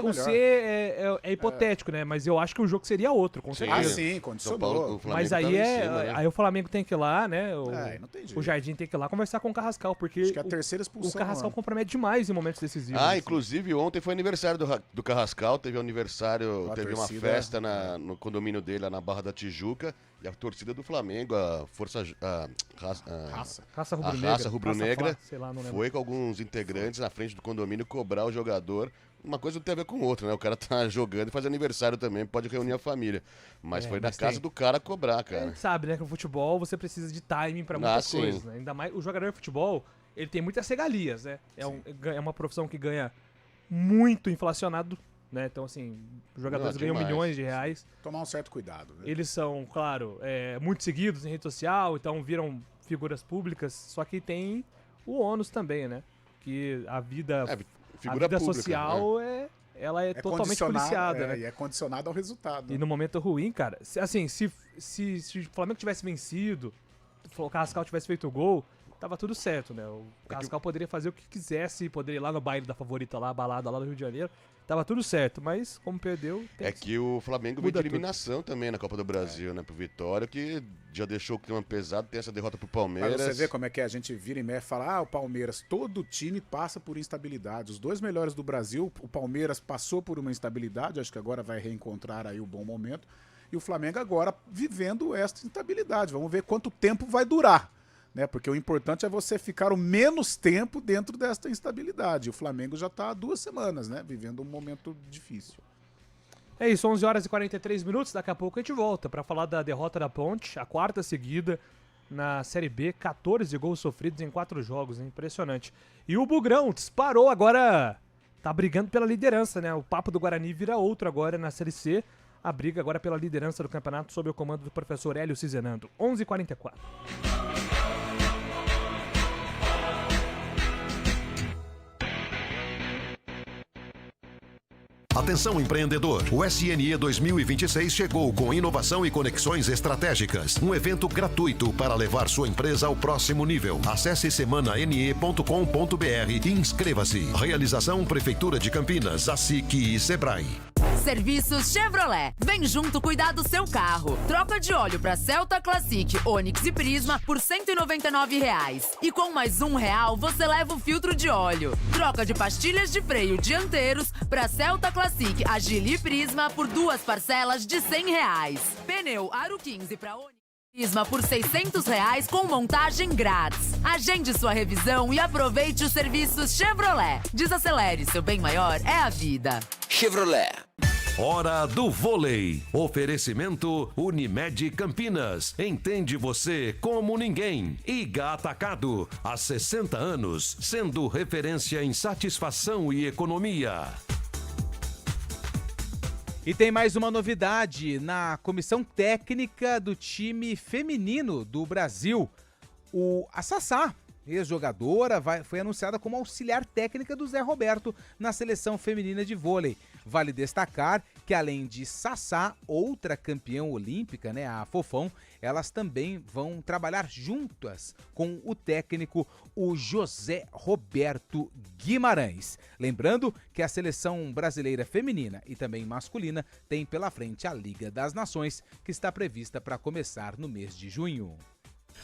é hipotético, né? Mas eu acho que o jogo seria outro, com certeza. Sim, condicionou. Mas aí aí o Flamengo tem que ir lá, né? Não tem jeito. O Jardim tem que ir lá conversar com o Carrascal, porque acho que é a terceira expulsão, o Carrascal compromete demais em momentos decisivos. Inclusive ontem foi aniversário do Carrascal, teve uma festa no condomínio dele lá na Barra da Tijuca. E a torcida do Flamengo, a raça rubro-negra, foi com alguns integrantes na frente do condomínio cobrar o jogador. Uma coisa não tem a ver com outra, né? O cara tá jogando e faz aniversário também, pode reunir a família. Mas foi na casa do cara cobrar, cara. A gente sabe, né? Que no futebol você precisa de timing pra muitas coisas, né? Ainda mais o jogador de futebol, ele tem muitas regalias, né? É uma profissão que ganha muito inflacionado, né? Então, assim, os jogadores ganham milhões de reais. Tomar um certo cuidado, né? Eles são, claro, muito seguidos em rede social, então viram figuras públicas, só que tem o ônus também, né? Que a vida pública, social, né? Ela é totalmente policiada, né? E é condicionada ao resultado. E no momento ruim, cara, assim, se o Flamengo tivesse vencido, o Carrascal tivesse feito o gol, tava tudo certo, né? O Carrascal poderia fazer o que quisesse, poderia ir lá no baile da favorita lá, a balada lá do Rio de Janeiro. Tava tudo certo, mas como perdeu... que o Flamengo veio de eliminação também na Copa do Brasil, né? Pro Vitória, que já deixou o clima pesado, tem essa derrota pro Palmeiras. Mas você vê como é que a gente vira e mexe e fala, o Palmeiras, todo time passa por instabilidade. Os 2 melhores do Brasil, o Palmeiras passou por uma instabilidade, acho que agora vai reencontrar aí o bom momento. E o Flamengo agora vivendo esta instabilidade. Vamos ver quanto tempo vai durar. Né? Porque o importante é você ficar o menos tempo dentro desta instabilidade. O Flamengo já está há 2 semanas, né? Vivendo um momento difícil. É isso, 11h43, daqui a pouco a gente volta para falar da derrota da Ponte, a 4ª seguida na Série B, 14 gols sofridos em 4 jogos, né? Impressionante. E o Bugrão disparou agora, tá brigando pela liderança, né? O papo do Guarani vira outro agora na Série C, a briga agora pela liderança do campeonato sob o comando do professor Hélio Cizenando. 11h44. Atenção, empreendedor! O SNE 2026 chegou com inovação e conexões estratégicas. Um evento gratuito para levar sua empresa ao próximo nível. Acesse semanane.com.br e inscreva-se. Realização Prefeitura de Campinas, ASIC e Sebrae. Serviços Chevrolet. Vem junto cuidar do seu carro. Troca de óleo para Celta Classic, Onix e Prisma por R$ 199,00. E com mais R$1 você leva o filtro de óleo. Troca de pastilhas de freio dianteiros para Celta Classic, Agile e Prisma por 2 parcelas de R$100. Pneu Aro 15 para Onix Prisma por R$600 com montagem grátis. Agende sua revisão e aproveite os serviços Chevrolet. Desacelere, seu bem maior é a vida. Chevrolet. Hora do vôlei. Oferecimento Unimed Campinas. Entende você como ninguém. Iga Atacado. Há 60 anos, sendo referência em satisfação e economia. E tem mais uma novidade na comissão técnica do time feminino do Brasil. A Sassá, ex-jogadora, foi anunciada como auxiliar técnica do Zé Roberto na seleção feminina de vôlei. Vale destacar que, além de Sassá, outra campeã olímpica, né, a Fofão, elas também vão trabalhar juntas com o técnico, o José Roberto Guimarães. Lembrando que a seleção brasileira feminina e também masculina tem pela frente a Liga das Nações, que está prevista para começar no mês de junho.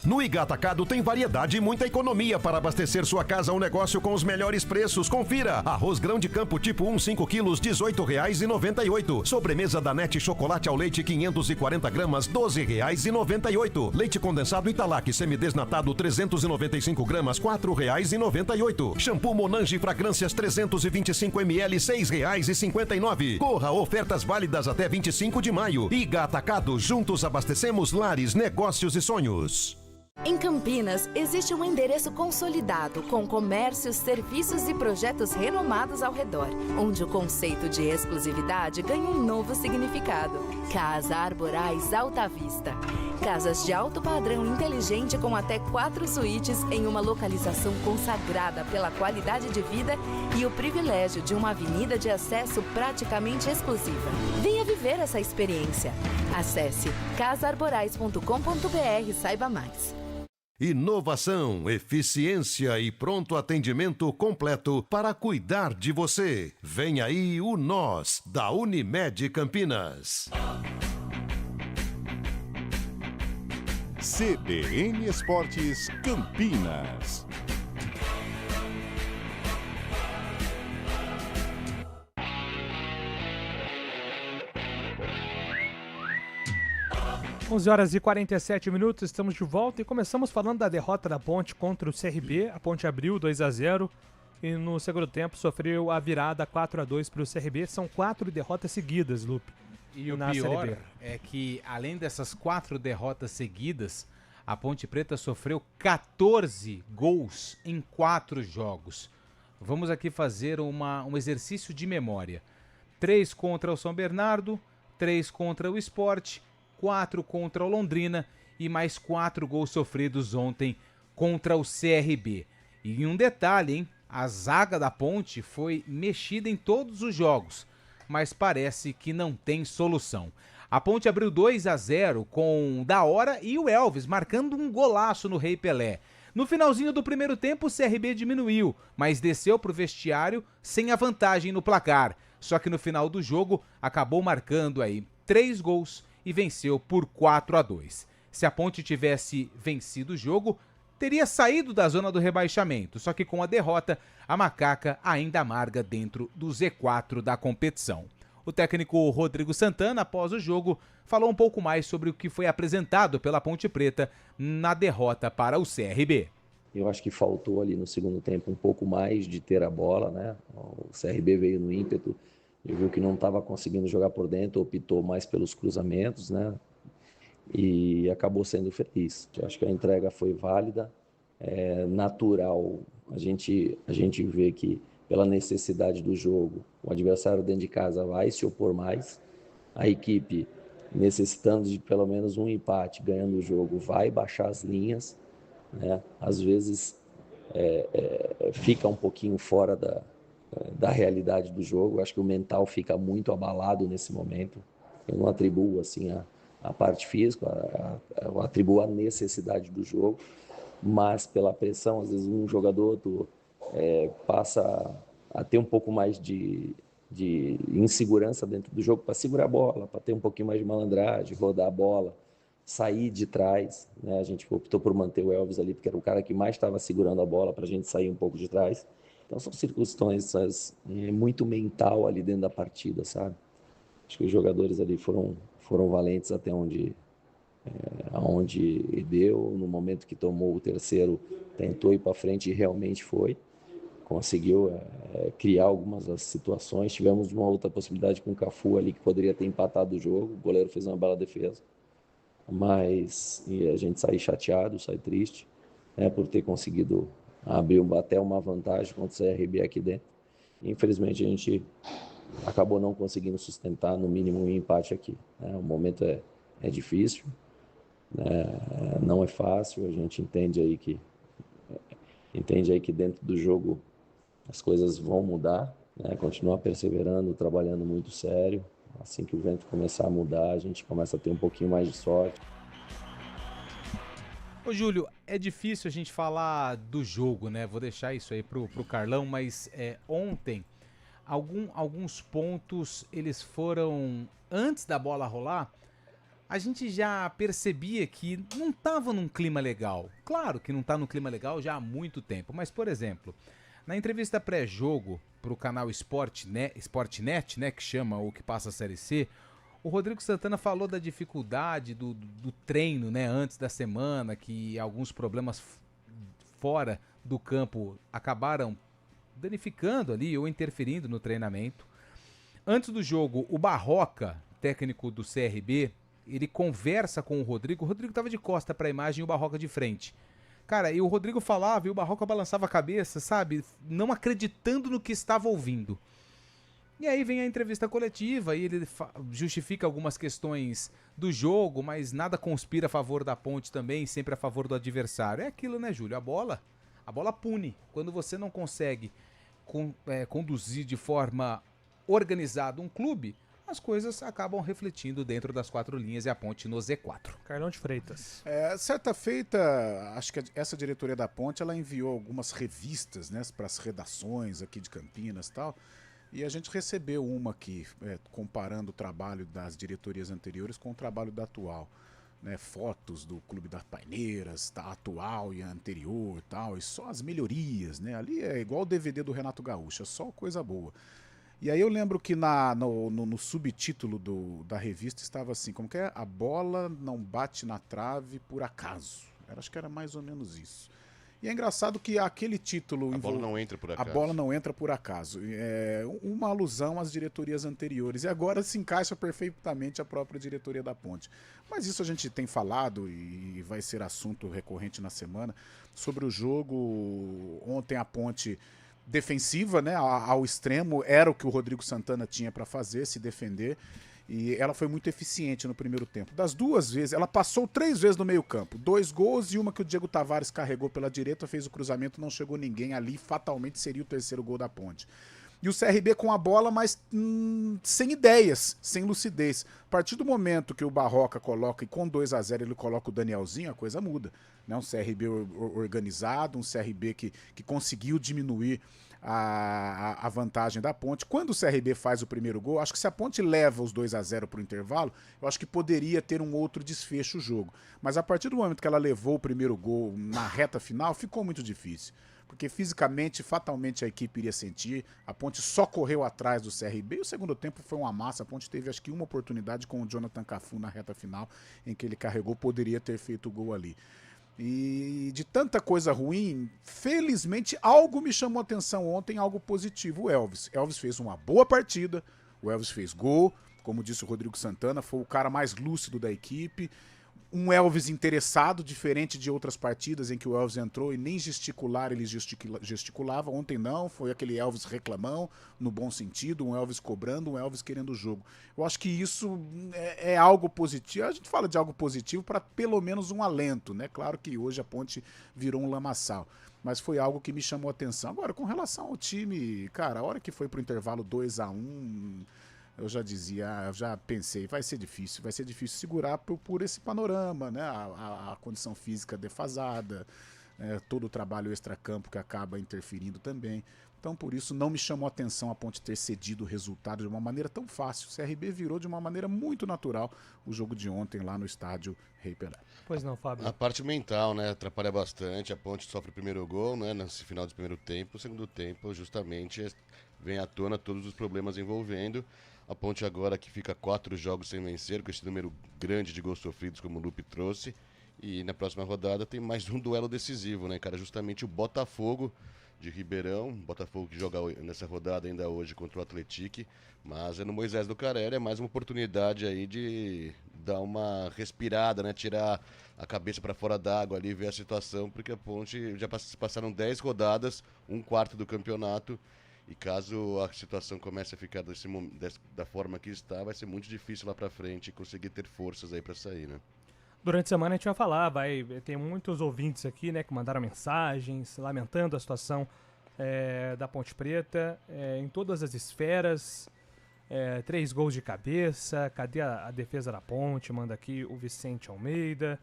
No Iga Atacado tem variedade e muita economia para abastecer sua casa ou negócio com os melhores preços. Confira! Arroz grão de campo tipo 1, 5 quilos, R$ 18,98. Sobremesa Danete chocolate ao leite 540 gramas, R$ 12,98. Leite condensado Italac semidesnatado 395 gramas, R$ 4,98. Shampoo Monange fragrâncias 325 ml, R$ 6,59. Corra, ofertas válidas até 25 de maio. Iga Atacado, juntos abastecemos lares, negócios e sonhos. Em Campinas, existe um endereço consolidado com comércios, serviços e projetos renomados ao redor, onde o conceito de exclusividade ganha um novo significado. Casa Arborais Alta Vista. Casas de alto padrão inteligente com até 4 suítes em uma localização consagrada pela qualidade de vida e o privilégio de uma avenida de acesso praticamente exclusiva. Venha viver essa experiência. Acesse casaarborais.com.br e saiba mais. Inovação, eficiência e pronto atendimento completo para cuidar de você. Vem aí o Nós, da Unimed Campinas. CBN Esportes Campinas. Onze horas e 47 minutos, estamos de volta e começamos falando da derrota da Ponte contra o CRB. A Ponte abriu 2-0 e no segundo tempo sofreu a virada 4-2 para o CRB. São 4 derrotas seguidas, Lupe. E o pior é que, além dessas 4 derrotas seguidas, a Ponte Preta sofreu 14 gols em 4 jogos. Vamos aqui fazer um exercício de memória. 3 contra o São Bernardo, 3 contra o Sport, 4 contra o Londrina e mais 4 gols sofridos ontem contra o CRB. E um detalhe, hein? A zaga da Ponte foi mexida em todos os jogos, mas parece que não tem solução. A Ponte abriu 2-0 com o Da Hora e o Elvis marcando um golaço no Rei Pelé. No finalzinho do primeiro tempo, o CRB diminuiu, mas desceu para o vestiário sem a vantagem no placar. Só que no final do jogo acabou marcando aí 3 gols e venceu por 4-2. Se a Ponte tivesse vencido o jogo, teria saído da zona do rebaixamento, só que com a derrota, a Macaca ainda amarga dentro do Z4 da competição. O técnico Rodrigo Santana, após o jogo, falou um pouco mais sobre o que foi apresentado pela Ponte Preta na derrota para o CRB. Eu acho que faltou ali no segundo tempo um pouco mais de ter a bola, né? O CRB veio no ímpeto, e viu que não estava conseguindo jogar por dentro, optou mais pelos cruzamentos, né? E acabou sendo feliz. Eu acho que a entrega foi válida, é natural. A gente vê que pela necessidade do jogo, o adversário dentro de casa vai se opor mais. A equipe, necessitando de pelo menos um empate, ganhando o jogo, vai baixar as linhas, né? Às vezes fica um pouquinho fora da realidade do jogo. Acho que o mental fica muito abalado nesse momento. Eu não atribuo assim a parte física, eu atribuo a necessidade do jogo, mas pela pressão, às vezes um jogador passa a ter um pouco mais de insegurança dentro do jogo para segurar a bola, para ter um pouquinho mais de malandragem, rodar a bola, sair de trás, né? A gente optou por manter o Elvis ali, porque era o cara que mais estava segurando a bola para a gente sair um pouco de trás. Então são circunstâncias muito mental ali dentro da partida, sabe? Acho que os jogadores ali foram valentes até aonde deu. No momento que tomou o terceiro, tentou ir para frente e realmente foi. conseguiu criar algumas das situações. Tivemos uma outra possibilidade com o Cafu ali que poderia ter empatado o jogo, o goleiro fez uma bela defesa, mas a gente sai chateado, sai triste, né, por ter conseguido abrir até uma vantagem contra o CRB aqui dentro. Infelizmente a gente acabou não conseguindo sustentar no mínimo um empate aqui, né? O momento é difícil, né? Não é fácil, a gente entende aí que dentro do jogo as coisas vão mudar, né? Continuar perseverando, trabalhando muito sério. Assim que o vento começar a mudar, a gente começa a ter um pouquinho mais de sorte. Ô Júlio, é difícil a gente falar do jogo, né? Vou deixar isso aí pro Carlão, mas ontem alguns pontos eles foram antes da bola rolar. A gente já percebia que não estava num clima legal. Claro que não está no clima legal já há muito tempo, mas por exemplo, na entrevista pré-jogo pro canal Sportnet, né, que chama o que passa a Série C, o Rodrigo Santana falou da dificuldade do treino, né, antes da semana, que alguns problemas fora do campo acabaram danificando ali ou interferindo no treinamento. Antes do jogo, o Barroca, técnico do CRB, ele conversa com o Rodrigo estava de costa para a imagem e o Barroca de frente. Cara, e o Rodrigo falava e o Barroca balançava a cabeça, sabe, não acreditando no que estava ouvindo. E aí vem a entrevista coletiva e ele justifica algumas questões do jogo, mas nada conspira a favor da Ponte também, sempre a favor do adversário. É aquilo, né, Júlio? A bola pune. Quando você não consegue conduzir de forma organizada um clube, as coisas acabam refletindo dentro das quatro linhas e a Ponte no Z4. Carlão de Freitas. Certa feita, acho que essa diretoria da Ponte, ela enviou algumas revistas, né, para as redações aqui de Campinas e tal. E a gente recebeu uma aqui, comparando o trabalho das diretorias anteriores com o trabalho da atual. Né, fotos do Clube das Paineiras, da atual e anterior e tal, e só as melhorias, né? Ali é igual o DVD do Renato Gaúcho, é só coisa boa. E aí eu lembro que no subtítulo da revista estava assim, como que é? A bola não bate na trave por acaso. Acho que era mais ou menos isso. E é engraçado que aquele título... A bola não entra por acaso. A bola não entra por acaso. É uma alusão às diretorias anteriores. E agora se encaixa perfeitamente a própria diretoria da Ponte. Mas isso a gente tem falado e vai ser assunto recorrente na semana. Sobre o jogo, ontem a Ponte defensiva, né, ao extremo, era o que o Rodrigo Santana tinha para fazer, se defender. E ela foi muito eficiente no primeiro tempo. Das duas vezes, ela passou 3 vezes no meio campo. 2 gols e uma que o Diego Tavares carregou pela direita, fez o cruzamento, não chegou ninguém ali, fatalmente seria o terceiro gol da Ponte. E o CRB com a bola, mas sem ideias, sem lucidez. A partir do momento que o Barroca coloca, e com 2-0 ele coloca o Danielzinho, a coisa muda. Né? Um CRB organizado, um CRB que conseguiu diminuir a vantagem da Ponte. Quando o CRB faz o primeiro gol, acho que se a Ponte leva os 2-0 para o intervalo, eu acho que poderia ter um outro desfecho o jogo. Mas a partir do momento que ela levou o primeiro gol na reta final, ficou muito difícil. Porque fisicamente, fatalmente a equipe iria sentir. A Ponte só correu atrás do CRB e o segundo tempo foi uma massa. A Ponte teve acho que uma oportunidade com o Jonathan Cafu na reta final, em que ele carregou, poderia ter feito o gol ali. E de tanta coisa ruim, felizmente algo me chamou a atenção ontem, algo positivo, o Elvis. Elvis fez uma boa partida, o Elvis fez gol, como disse o Rodrigo Santana, foi o cara mais lúcido da equipe. Um Elvis interessado, diferente de outras partidas em que o Elvis entrou e nem gesticular ele gesticulava. Ontem não, foi aquele Elvis reclamão, no bom sentido, um Elvis cobrando, um Elvis querendo o jogo. Eu acho que isso é algo positivo. A gente fala de algo positivo para pelo menos um alento, né? Claro que hoje a Ponte virou um lamaçal, mas foi algo que me chamou a atenção. Agora, com relação ao time, cara, a hora que foi pro intervalo 2-1... eu já dizia, eu já pensei, vai ser difícil segurar por esse panorama, né? A condição física defasada, todo o trabalho extracampo que acaba interferindo também. Então, por isso, não me chamou a atenção a Ponte ter cedido o resultado de uma maneira tão fácil. O CRB virou de uma maneira muito natural o jogo de ontem lá no estádio Rei Pelé. Pois não, Fábio? A parte mental, né, atrapalha bastante. A Ponte sofre o primeiro gol, né, nesse final do primeiro tempo. O segundo tempo, justamente, vem à tona todos os problemas envolvendo. A Ponte agora que fica 4 jogos sem vencer, com esse número grande de gols sofridos, como o Lupe trouxe. E na próxima rodada tem mais um duelo decisivo, né, cara? Justamente o Botafogo, de Ribeirão. Botafogo que joga nessa rodada ainda hoje contra o Atlético. Mas é no Moisés do Carelli, é mais uma oportunidade aí de dar uma respirada, né? Tirar a cabeça para fora d'água ali, ver a situação, porque a Ponte já passaram 10 rodadas, 1/4 do campeonato, e caso a situação comece a ficar da forma que está, vai ser muito difícil lá para frente conseguir ter forças aí para sair, né? Durante a semana a gente vai falar, tem muitos ouvintes aqui, né, que mandaram mensagens lamentando a situação da Ponte Preta em todas as esferas. 3 gols de cabeça, cadê a defesa da Ponte? Manda aqui o Vicente Almeida.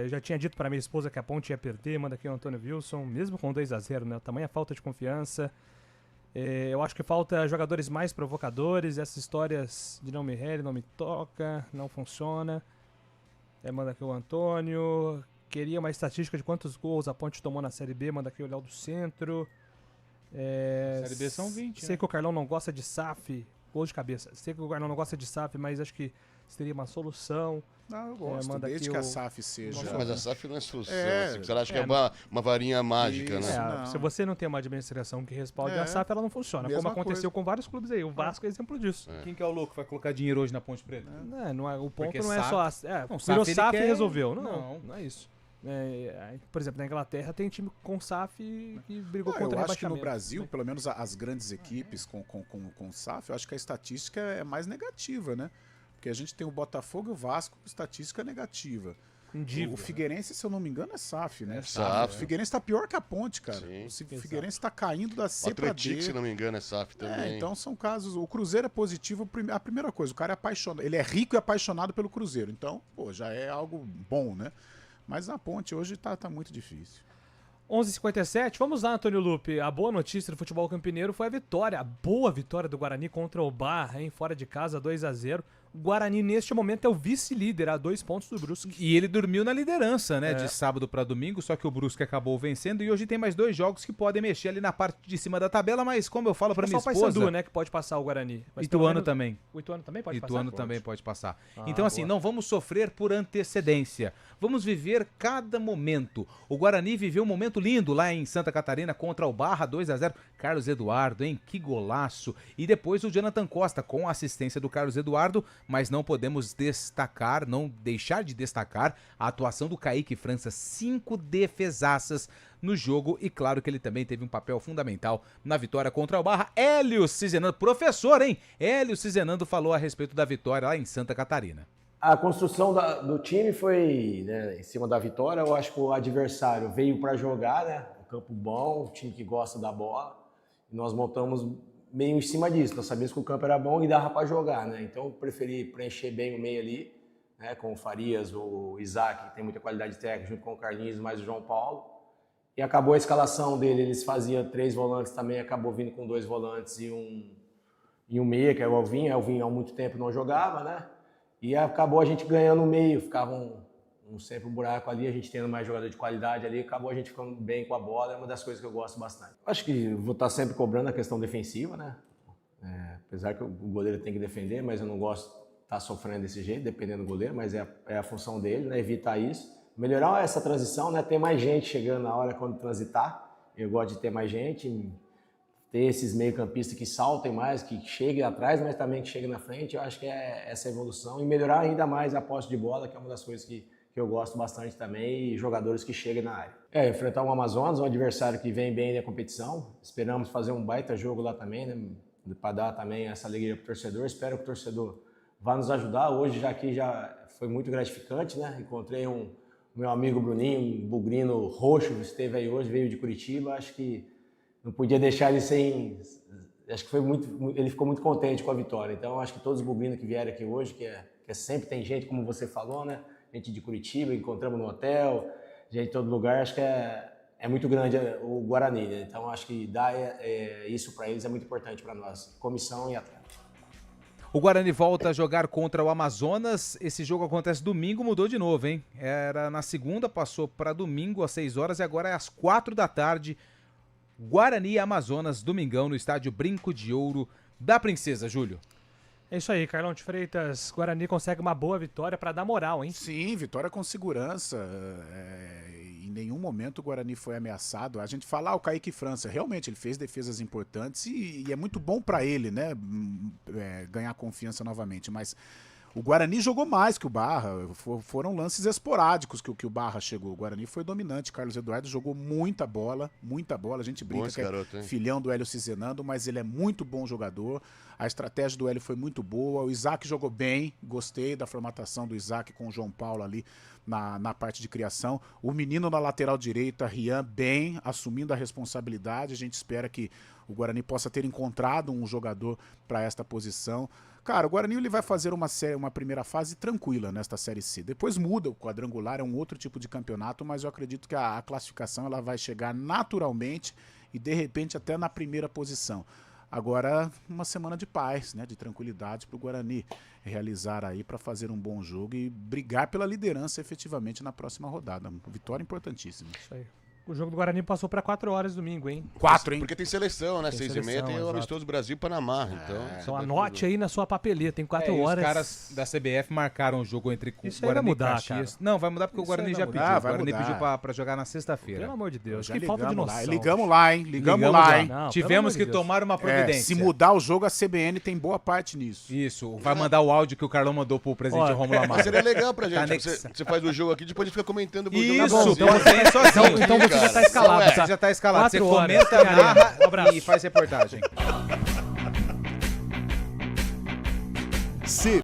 Já tinha dito para minha esposa que a Ponte ia perder, manda aqui o Antônio Wilson, mesmo com 2-0, né? Tamanha falta de confiança. Eu acho que falta jogadores mais provocadores, essas histórias de não me rele, não me toca, não funciona. Manda aqui o Antônio. Queria uma estatística de quantos gols a Ponte tomou na Série B, manda aqui o Léo do Centro. Série B são 20. Sei que o Carlão não gosta de SAF, gols de cabeça. Sei que o Carlão não gosta de SAF, mas acho que seria uma solução. Não, eu gosto, desde que a SAF seja... Mas a SAF não é solução. Você acha que é uma varinha mágica, isso, né? Se você não tem uma administração que respalde a SAF, ela não funciona. Mesma como aconteceu com vários clubes aí. O Vasco é exemplo disso. Quem que é o louco que vai colocar dinheiro hoje na Ponte Preta? O ponto Porque não é SAF... só... virou SAF e resolveu. Não é isso. Por exemplo, na Inglaterra tem time com SAF que brigou contra o rebaixamento. Eu acho que no Brasil, pelo menos as grandes equipes com SAF, eu acho que a estatística é mais negativa, né? Porque a gente tem o Botafogo e o Vasco com estatística negativa. O Figueirense, se eu não me engano, é SAF, né? SAF. O Figueirense tá pior que a Ponte, cara. Sim, o Figueirense tá caindo da C pra D. O Atlético, se não me engano, é SAF também. Então são casos... O Cruzeiro é positivo. A primeira coisa, o cara é apaixonado. Ele é rico e apaixonado pelo Cruzeiro. Então, já é algo bom, né? Mas na Ponte hoje tá muito difícil. 11h57, vamos lá, Antônio Lupe. A boa notícia do futebol campineiro foi a vitória, a boa vitória do Guarani contra o Barra, fora de casa, 2-0. O Guarani, neste momento, é o vice-líder, a 2 pontos do Brusque. E ele dormiu na liderança, né? De sábado para domingo, só que o Brusque acabou vencendo e hoje tem mais 2 jogos que podem mexer ali na parte de cima da tabela, mas como eu falo para minha esposa... Só o Paysandu, né, que pode passar o Guarani. Ituano também. O Ituano também pode passar? Ituano também pode passar. Então, assim, não vamos sofrer por antecedência. Vamos viver cada momento. O Guarani viveu um momento lindo lá em Santa Catarina contra o Barra, 2-0. Carlos Eduardo, que golaço. E depois o Jonathan Costa com a assistência do Carlos Eduardo, mas não podemos não deixar de destacar a atuação do Kaique França, 5 defesaças no jogo, e claro que ele também teve um papel fundamental na vitória contra o Barra. Hélio Cizenando, professor, Hélio Cizenando falou a respeito da vitória lá em Santa Catarina. A construção do time foi, né, em cima da vitória. Eu acho que o adversário veio para jogar, né, um campo bom, um time que gosta da bola, e nós montamos meio em cima disso. Nós sabíamos que o campo era bom e dava para jogar, né? Então eu preferi preencher bem o meio ali, né? Com o Farias, o Isaac, que tem muita qualidade técnica, junto com o Carlinhos, mais o João Paulo. E acabou a escalação dele, eles faziam 3 volantes também, acabou vindo com 2 volantes e um meia, que é o Alvin. Alvin há muito tempo não jogava, né? E acabou a gente ganhando o meio, ficava sempre um buraco ali, a gente tendo mais jogador de qualidade ali, acabou a gente ficando bem com a bola, é uma das coisas que eu gosto bastante. Acho que vou estar sempre cobrando a questão defensiva, né? Apesar que o goleiro tem que defender, mas eu não gosto de estar sofrendo desse jeito, dependendo do goleiro, mas é a função dele, né? Evitar isso. Melhorar essa transição, né? Ter mais gente chegando na hora quando transitar, eu gosto de ter mais gente, ter esses meio-campistas que saltem mais, que cheguem atrás, mas também que cheguem na frente. Eu acho que é essa evolução, e melhorar ainda mais a posse de bola, que é uma das coisas que eu gosto bastante também, e jogadores que cheguem na área. Enfrentar o Amazonas, um adversário que vem bem na competição. Esperamos fazer um baita jogo lá também, né, para dar também essa alegria para o torcedor. Espero que o torcedor vá nos ajudar. Hoje já foi muito gratificante, né? Encontrei meu amigo Bruninho, um bugrino roxo, esteve aí hoje, veio de Curitiba. Acho que não podia deixar ele sem... Acho que ele ficou muito contente com a vitória. Então, acho que todos os bugrinos que vieram aqui hoje, que sempre tem gente, como você falou, né? Gente de Curitiba, encontramos no hotel, gente de todo lugar. Acho que é muito grande o Guarani, né? Então acho que dar isso para eles é muito importante para nós, comissão e atleta. O Guarani volta a jogar contra o Amazonas. Esse jogo acontece domingo, mudou de novo, Era na segunda, passou para domingo às 6 horas e agora é às 4 da tarde. Guarani e Amazonas, domingão, no estádio Brinco de Ouro da Princesa, Júlio. É isso aí, Carlão de Freitas. Guarani consegue uma boa vitória para dar moral, Sim, vitória com segurança. nenhum momento o Guarani foi ameaçado. A gente fala, o Kaique França, realmente ele fez defesas importantes e é muito bom para ele, né, ganhar confiança novamente, mas o Guarani jogou mais que o Barra, foram lances esporádicos que o Barra chegou. O Guarani foi dominante, Carlos Eduardo jogou muita bola, a gente brinca que garoto, é filhão do Hélio Cizenando, mas ele é muito bom jogador, a estratégia do Hélio foi muito boa, o Isaac jogou bem, gostei da formatação do Isaac com o João Paulo ali na parte de criação, o menino na lateral direita, Rian, bem, assumindo a responsabilidade, a gente espera que o Guarani possa ter encontrado um jogador para esta posição. Cara, o Guarani ele vai fazer uma primeira fase tranquila nesta Série C. Depois muda, o quadrangular é um outro tipo de campeonato, mas eu acredito que a classificação ela vai chegar naturalmente e de repente até na primeira posição. Agora, uma semana de paz, né, de tranquilidade para o Guarani realizar aí para fazer um bom jogo e brigar pela liderança efetivamente na próxima rodada. Vitória importantíssima. Isso aí. O jogo do Guarani passou para 4 horas domingo, hein? 4, hein? Porque tem seleção, né? 6h30 tem o exato. amistoso Brasil-Panamá. Então anote aí na sua papeleta, tem 4 horas. Os caras da CBF marcaram o jogo entre Isso Guarani vai mudar, e Caxias. cara. Não, vai mudar porque Isso o Guarani aí já vai pediu. mudar. O Guarani vai pediu mudar. pra jogar na sexta-feira. Pelo amor de Deus, Já que falta de noção. Ligamos lá, hein? Ligamos lá, hein? Não, Tivemos pelo que amor de Deus. tomar uma providência. Se mudar o jogo, a CBN tem boa parte nisso. Isso, vai mandar o áudio que o Carlão mandou pro presidente Rômulo Amaro. Mas seria legal pra gente. Anexa. Você faz o jogo aqui, depois a gente fica comentando o Isso, jogo então você é sozinho. Então você já tá escalado. Ué, Você já tá escalado. Você 4 horas, comenta, tem arena. narra Um abraço. e faz reportagem.